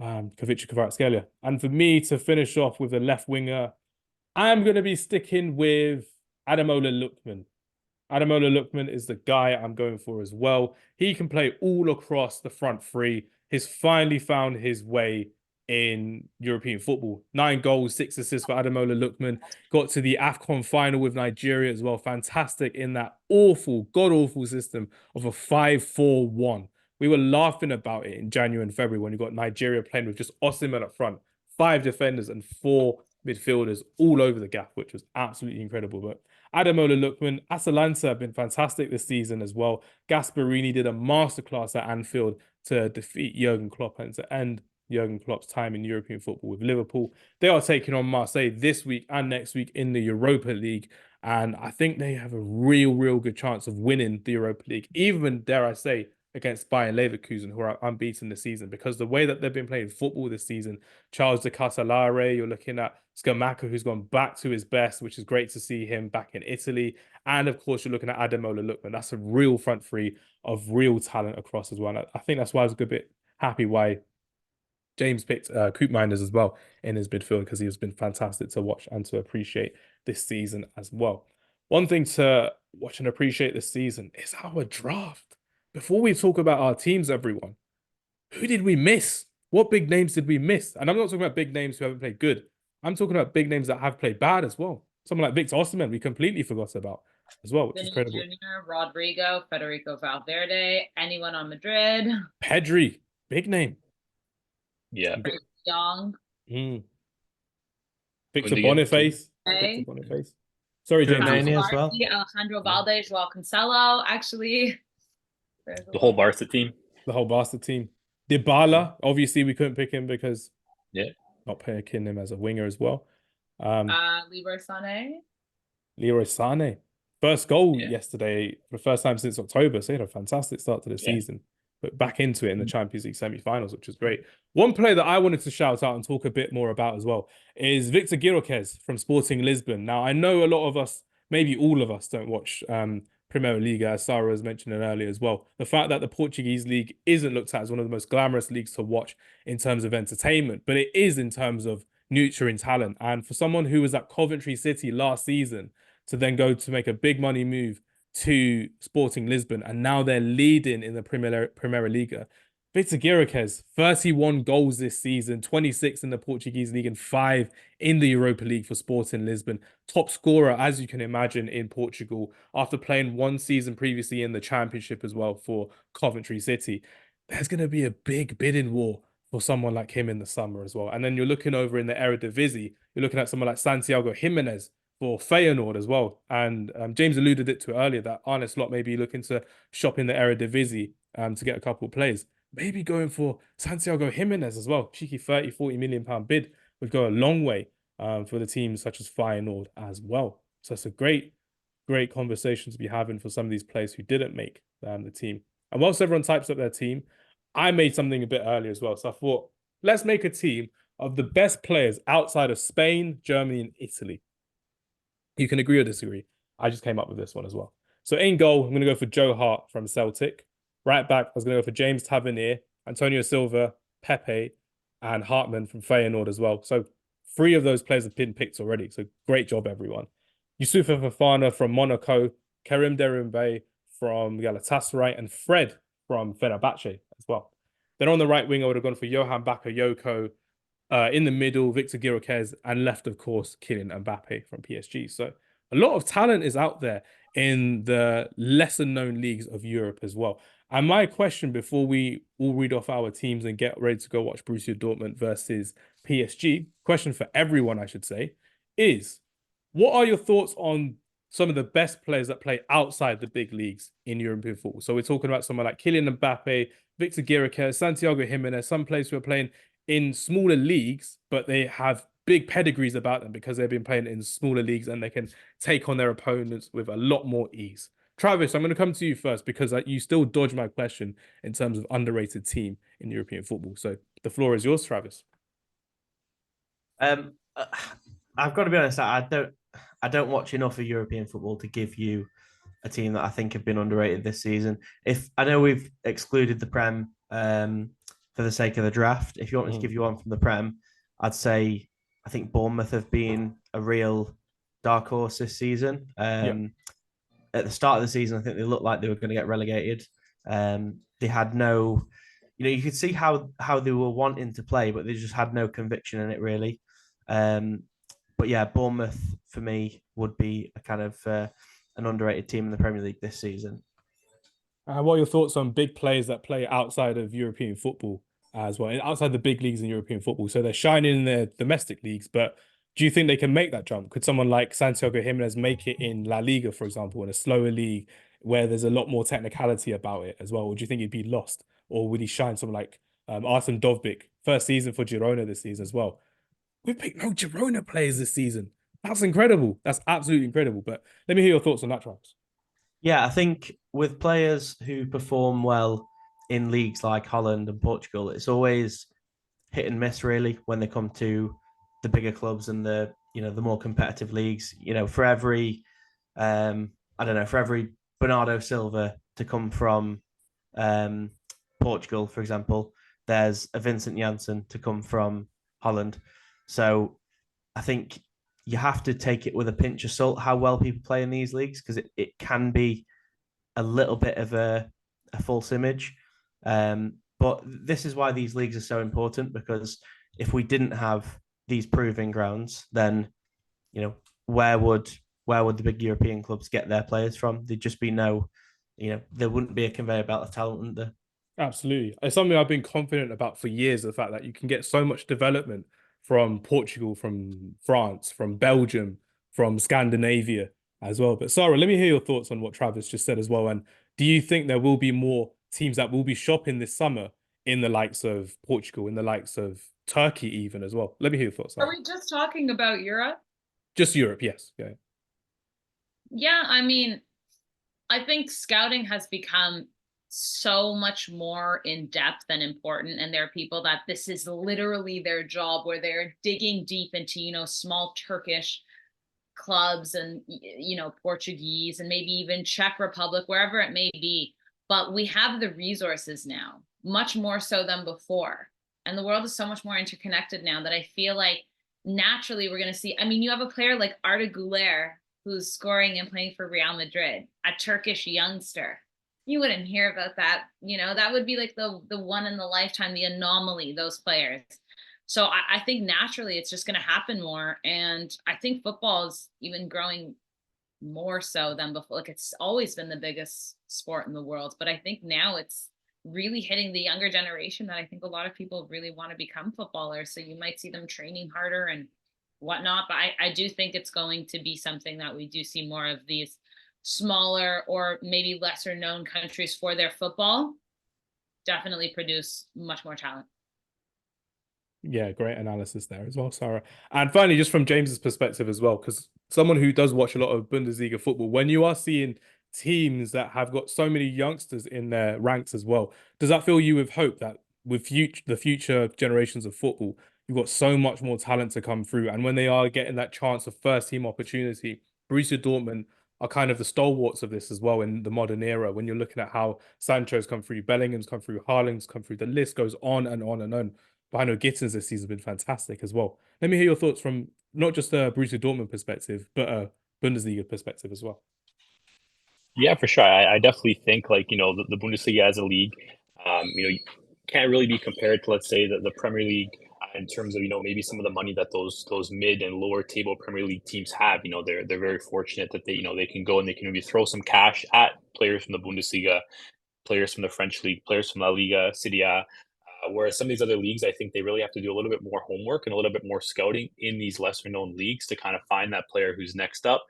Kvaratskhelia. And for me to finish off with a left winger, I'm going to be sticking with Ademola Lookman. Ademola Lookman is the guy I'm going for as well. He can play all across the front three. He's finally found his way in European football. 9 goals, 6 assists for Ademola Lookman. Got to the AFCON final with Nigeria as well. Fantastic in that awful, god-awful system of a 5-4-1. We were laughing about it in January and February when you got Nigeria playing with just Osimhen up front, 5 defenders and 4 midfielders all over the gap, which was absolutely incredible. But Ademola Lookman, Atalanta have been fantastic this season as well. Gasperini did a masterclass at Anfield to defeat Jurgen Klopp and to end Jurgen Klopp's time in European football with Liverpool. They are taking on Marseille this week and next week in the Europa League. And I think they have a real good chance of winning the Europa League, even, dare I say, against Bayer Leverkusen, who are unbeaten this season, because the way that they've been playing football this season, Charles de Keselare, you're looking at Scamacca, who's gone back to his best, which is great to see him back in Italy. And of course, you're looking at Ademola Lookman. That's a real front three of real talent across as well. And I think that's why I was a good bit happy why James picked Koopmeiners as well in his midfield, because he has been fantastic to watch and to appreciate this season as well. One thing to watch and appreciate this season is our draft. Before we talk about our teams, everyone, who did we miss? What big names did we miss? And I'm not talking about big names who haven't played good. I'm talking about big names that have played bad as well. Someone like Victor Osimhen, we completely forgot about. as well, which is Vini incredible. Jr., Rodrigo, Federico Valverde, anyone on Madrid? Pedri, big name. Yeah. Young. Victor Gundogan, Boniface. Okay. Victor Boniface. Sorry, True James. Mania as well. Alejandro Balde, Joao Cancelo, actually. The whole Barca team. The whole Barca team. Dybala, obviously we couldn't pick him because not picking him as a winger as well. Leroy Sané. Leroy Sané. First goal yesterday for the first time since October. So he had a fantastic start to the season. But back into it in the Champions League semi-finals, which is great. One player that I wanted to shout out and talk a bit more about as well is Victor Gyökeres from Sporting Lisbon. Now, I know a lot of us, maybe all of us, don't watch Primeira Liga, as Sara was mentioning earlier as well. The fact that the Portuguese league isn't looked at as one of the most glamorous leagues to watch in terms of entertainment, but it is in terms of nurturing talent. And for someone who was at Coventry City last season to then go to make a big money move to Sporting Lisbon, and now they're leading in the Primeira Liga. Victor Gyökeres, 31 goals this season, 26 in the Portuguese league and 5 in the Europa League for Sporting Lisbon. Top scorer, as you can imagine, in Portugal, after playing one season previously in the Championship as well for Coventry City. There's going to be a big bidding war for someone like him in the summer as well. And then you're looking over in the Eredivisie, you're looking at someone like Santiago Jimenez for Feyenoord as well. And James alluded it to earlier that Arne Slot may be looking to shop in the Eredivisie to get a couple of plays. Maybe going for Santiago Jimenez as well. Cheeky 30, 40 million pound bid would go a long way for the teams such as Feyenoord as well. So it's a great conversation to be having for some of these players who didn't make the team. And whilst everyone types up their team, I made something a bit earlier as well. So I thought, let's make a team of the best players outside of Spain, Germany, and Italy. You can agree or disagree. I just came up with this one as well. So in goal, I'm going to go for Joe Hart from Celtic. Right back, I was going to go for James Tavernier, Antonio Silva, Pepe, and Hartman from Feyenoord as well. So 3 of those players have been picked already. So great job, everyone. Youssoufa Fofana from Monaco, Karim Dembélé from Galatasaray, and Fred from Fenerbahce as well. Then on the right wing, I would have gone for Johan Bakayoko. In the middle, Victor Gyökeres, and left, of course, Kylian Mbappe from PSG. So a lot of talent is out there in the lesser-known leagues of Europe as well. And my question before we all read off our teams and get ready to go watch Borussia Dortmund versus PSG, question for everyone, I should say, is what are your thoughts on some of the best players that play outside the big leagues in European football? So we're talking about someone like Kylian Mbappe, Victor Gyökeres, Santiago Jimenez, some players who are playing in smaller leagues, but they have big pedigrees about them because they've been playing in smaller leagues and they can take on their opponents with a lot more ease. Travis, I'm going to come to you first because you still dodge my question in terms of underrated team in European football. So the floor is yours, Travis. I've got to be honest, I don't watch enough of European football to give you a team that I think have been underrated this season. If I know we've excluded the Prem for the sake of the draft, if you want me to give you one from the Prem, I'd say I think Bournemouth have been a real dark horse this season. At the start of the season, I think they looked like they were going to get relegated. They had no, you could see how they were wanting to play, but they just had no conviction in it really. But yeah, Bournemouth for me would be a kind of an underrated team in the Premier League this season. What are your thoughts on big players that play outside of European football as well, outside the big leagues in European football? So they're shining in their domestic leagues, but do you think they can make that jump? Could someone like Santiago Jimenez make it in La Liga, for example, in a slower league where there's a lot more technicality about it as well? Or do you think he'd be lost? Or would he shine someone like Artem Dovbyk, first season for Girona this season as well? We've picked no Girona players this season. That's incredible. That's absolutely incredible. But let me hear your thoughts on that, Travis. Yeah, I think with players who perform well in leagues like Holland and Portugal, it's always hit and miss really when they come to the bigger clubs and the more competitive leagues. For every for every Bernardo Silva to come from Portugal, for example, there's a Vincent Janssen to come from Holland. So I think you have to take it with a pinch of salt how well people play in these leagues, because it can be a little bit of a false image. But this is why these leagues are so important, because if we didn't have these proving grounds, then where would where would the big European clubs get their players from? There'd just be no, there wouldn't be a conveyor belt of talent, wouldn't there? Absolutely. It's something I've been confident about for years, the fact that you can get so much development from Portugal, from France, from Belgium, from Scandinavia as well. But Sarah, let me hear your thoughts on what Travis just said as well. And do you think there will be more teams that will be shopping this summer in the likes of Portugal, in the likes of Turkey even as well? Let me hear your thoughts, Sarah. Are we just talking about Europe? Just Europe, yes. Yeah. Yeah, I mean, I think scouting has become so much more in depth and important, and there are people that this is literally their job, where they're digging deep into small Turkish clubs and Portuguese and maybe even Czech Republic, wherever it may be. But we have the resources now, much more so than before, and the world is so much more interconnected now that I feel like naturally we're going to see. I mean, you have a player like Arda Güler who's scoring and playing for Real Madrid, a Turkish youngster. You wouldn't hear about that. That would be like the one in the lifetime, the anomaly, those players. So I think naturally it's just going to happen more. And I think football is even growing more so than before. Like, it's always been the biggest sport in the world, but I think now it's really hitting the younger generation that I think a lot of people really want to become footballers. So you might see them training harder and whatnot. But I do think it's going to be something that we do see more of these smaller or maybe lesser known countries for their football definitely produce much more talent. Yeah, great analysis there as well, Sarah. And finally, just from James's perspective as well, because someone who does watch a lot of Bundesliga football, when you are seeing teams that have got so many youngsters in their ranks as well, does that fill you with hope that with the future generations of football, you've got so much more talent to come through? And when they are getting that chance of first team opportunity, Borussia Dortmund are kind of the stalwarts of this as well in the modern era. When you're looking at how Sancho's come through, Bellingham's come through, Haaland's come through, the list goes on and on and on. But I know Gittins this season has been fantastic as well. Let me hear your thoughts from not just a Borussia Dortmund perspective, but a Bundesliga perspective as well. Yeah, for sure. I definitely think the Bundesliga as a league, you can't really be compared to, let's say, the Premier League in terms of maybe some of the money that those mid and lower table Premier League teams have. They're very fortunate that they can go and they can maybe throw some cash at players from the Bundesliga, players from the French league, players from La Liga, Serie A. Whereas some of these other leagues, I think they really have to do a little bit more homework and a little bit more scouting in these lesser known leagues to kind of find that player who's next up,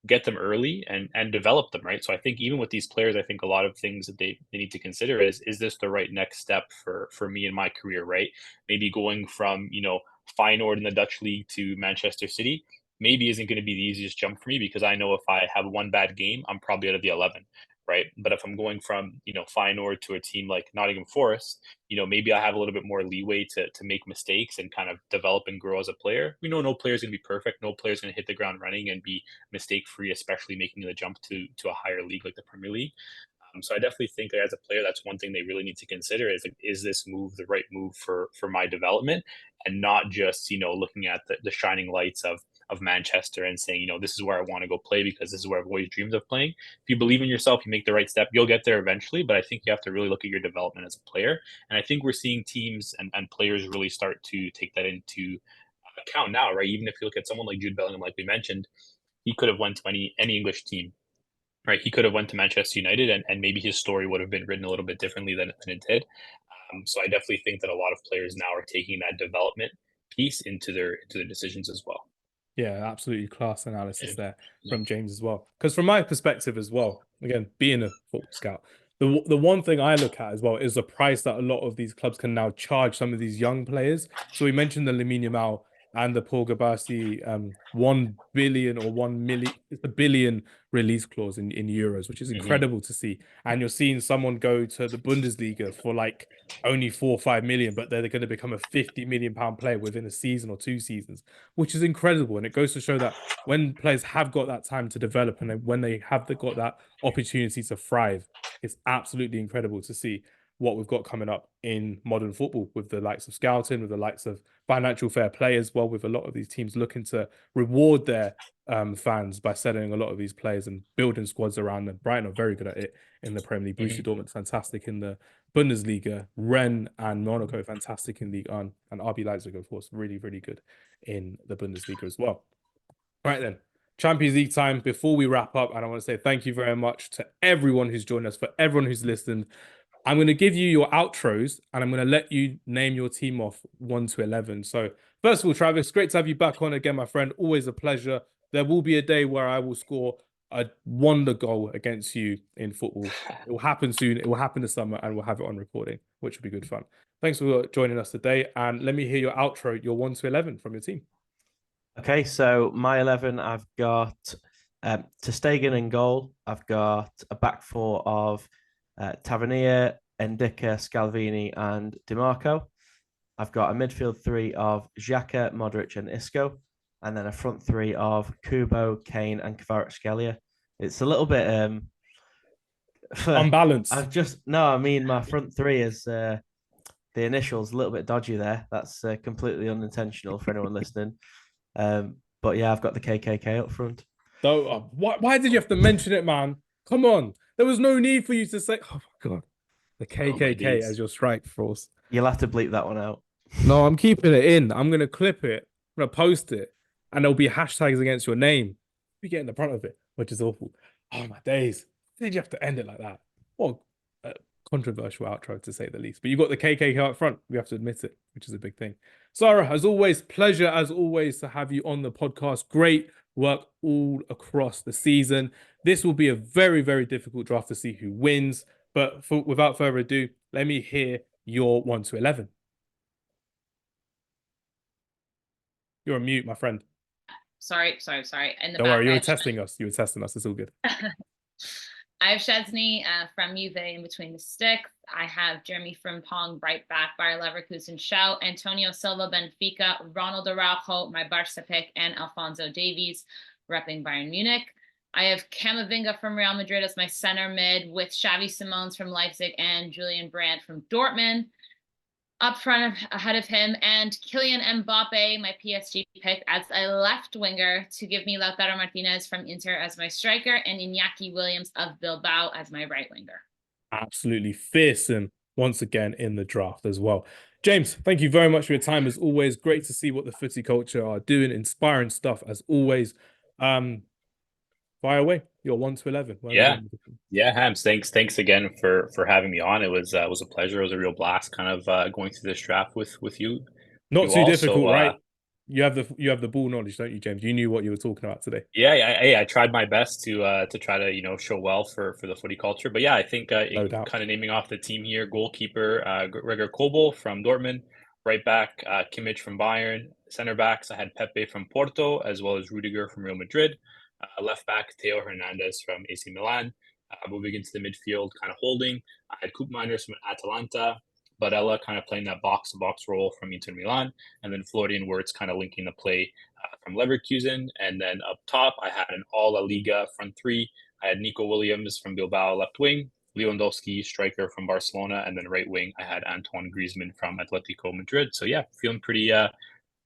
get them early and develop them, right? So I think even with these players, I think a lot of things that they need to consider is this the right next step for me in my career, right? Maybe going from, Feyenoord in the Dutch league to Manchester City maybe isn't going to be the easiest jump for me, because I know if I have one bad game, I'm probably out of the 11, right? But if I'm going from, Feyenoord to a team like Nottingham Forest, maybe I have a little bit more leeway to make mistakes and kind of develop and grow as a player. We know no player is going to be perfect. No player is going to hit the ground running and be mistake free, especially making the jump to a higher league like the Premier League. So I definitely think that as a player, that's one thing they really need to consider is this move the right move for my development, and not just looking at the shining lights of Manchester and saying this is where I want to go play because this is where I've always dreamed of playing. If you believe in yourself, you make the right step, you'll get there eventually. But I think you have to really look at your development as a player, and I think we're seeing teams and players really start to take that into account now, right? Even if you look at someone like Jude Bellingham, like we mentioned, he could have went to any English team. Right, he could have went to Manchester United, and maybe his story would have been written a little bit differently than it did. So I definitely think that a lot of players now are taking that development piece into their decisions as well. Yeah, absolutely class analysis there from James as well. Because from my perspective as well, again, being a football scout, the one thing I look at as well is the price that a lot of these clubs can now charge some of these young players. So we mentioned the Lamine Yamal and the Paul Gabassi 1 billion or 1 million, it's a billion release clause in euros, which is incredible to see. And you're seeing someone go to the Bundesliga for like only 4 or 5 million, but they're going to become a 50 million pound player within a season or 2 seasons, which is incredible. And it goes to show that when players have got that time to develop and when they have got that opportunity to thrive, it's absolutely incredible to see what we've got coming up in modern football with the likes of scouting, with the likes of financial fair play as well, with a lot of these teams looking to reward their fans by selling a lot of these players and building squads around them. Brighton are very good at it in the Premier League. Borussia Dortmund, fantastic in the Bundesliga. Rennes and Monaco, fantastic in Ligue 1. And RB Leipzig, of course, really, really good in the Bundesliga as well. All right, then. Champions League time before we wrap up. And I want to say thank you very much to everyone who's joined us, for everyone who's listened. I'm going to give you your outros and I'm going to let you name your team off 1 to 11. So first of all, Travis, great to have you back on again, my friend. Always a pleasure. There will be a day where I will score a wonder goal against you in football. It will happen soon. It will happen this summer and we'll have it on recording, which will be good fun. Thanks for joining us today. And let me hear your outro, your 1 to 11 from your team. Okay, so my 11, I've got Ter Stegen in goal. I've got a back four of Tavernier, Ndicka, Scalvini, and Dimarco. I've got a midfield three of Xhaka, Modrić, and Isco, and then a front three of Kubo, Kane, and Kvaratskhelia. It's a little bit unbalanced. I mean my front three is the initials a little bit dodgy there. That's completely unintentional for anyone listening. But yeah, I've got the KKK up front. So, why did you have to mention it, man? Come on. There was no need for you to say, oh my God, the KKK as your strike force. You'll have to bleep that one out. No, I'm keeping it in. I'm going to clip it. I'm going to post it. And there'll be hashtags against your name. You get in the front of it, which is awful. Oh, my days. Why did you have to end it like that? Well, controversial outro, to say the least. But you got the KKK up front. We have to admit it, which is a big thing. Sara, as always, pleasure as always to have you on the podcast. Great work all across the season. This will be a very, very difficult draft to see who wins. But without further ado, let me hear your 1 to 11. You're on mute, my friend. Sorry. Don't worry, you were testing us. It's all good. I have Szczęsny from Juve in between the sticks. I have Jeremie Frimpong, right back, Bayer Leverkusen shout, António Silva, Benfica, Ronald Araujo, my Barca pick, and Alphonso Davies, repping Bayern Munich. I have Camavinga from Real Madrid as my center mid, with Xavi Simons from Leipzig and Julian Brandt from Dortmund up front ahead of him, and Kylian Mbappe, my PSG pick, as a left winger to give me Lautaro Martinez from Inter as my striker and Iñaki Williams of Bilbao as my right winger. Absolutely fearsome once again in the draft as well. James, thank you very much for your time as always. Great to see what the Footy Culture are doing. Inspiring stuff as always. Fire away. You're 1 to 11. Yeah, Hams. Thanks again for having me on. It was a pleasure. It was a real blast, kind of going through this draft with you. Not too difficult, right? You have the ball knowledge, don't you, James? You knew what you were talking about today. Yeah, I tried my best to try to show well for the Footy Culture. But yeah, I think no doubt. Kind of naming off the team here: goalkeeper Gregor Kobel from Dortmund, right back Kimmich from Bayern, center backs I had Pepe from Porto as well as Rudiger from Real Madrid. Left back, Theo Hernández from AC Milan. Moving into the midfield, kind of holding, I had Koopmeiners from Atalanta, Barella kind of playing that box-to-box role from Inter Milan, and then Florian Wirtz kind of linking the play from Leverkusen. And then up top, I had an all-La Liga front three. I had Nico Williams from Bilbao left wing, Lewandowski, striker from Barcelona, and then right wing, I had Antoine Griezmann from Atletico Madrid. So yeah, feeling pretty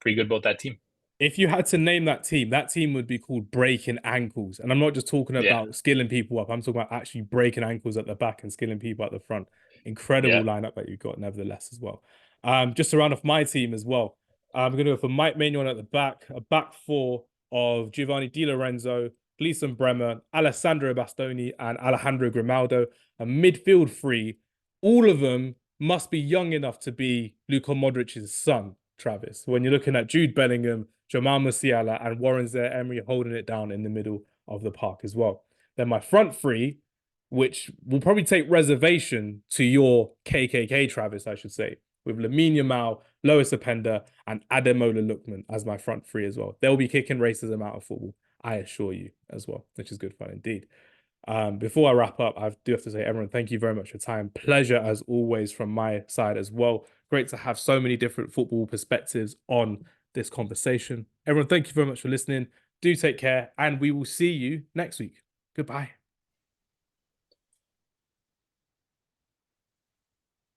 good about that team. If you had to name that team would be called Breaking Ankles. And I'm not just talking about skilling people up. I'm talking about actually breaking ankles at the back and skilling people at the front. Incredible lineup that you've got, nevertheless, as well. Just to round off my team as well, I'm going to go for Mike Maignan at the back, a back four of Giovanni Di Lorenzo, Gleison Bremer, Alessandro Bastoni, and Alejandro Grimaldo, a midfield three. All of them must be young enough to be Luka Modric's son, Travis. When you're looking at Jobe Bellingham, Jamal Musiala, and Warren Zaire-Emery holding it down in the middle of the park as well. Then my front three, which will probably take reservation to your KKK, Travis, I should say, with Lamine Yamal, Lois Opened, and Ademola Lookman as my front three as well. They'll be kicking racism out of football, I assure you, as well, which is good fun indeed. Before I wrap up, I do have to say, everyone, thank you very much for your time. Pleasure, as always, from my side as well. Great to have so many different football perspectives on this conversation. Everyone, thank you very much for listening. Do take care, and we will see you next week. Goodbye.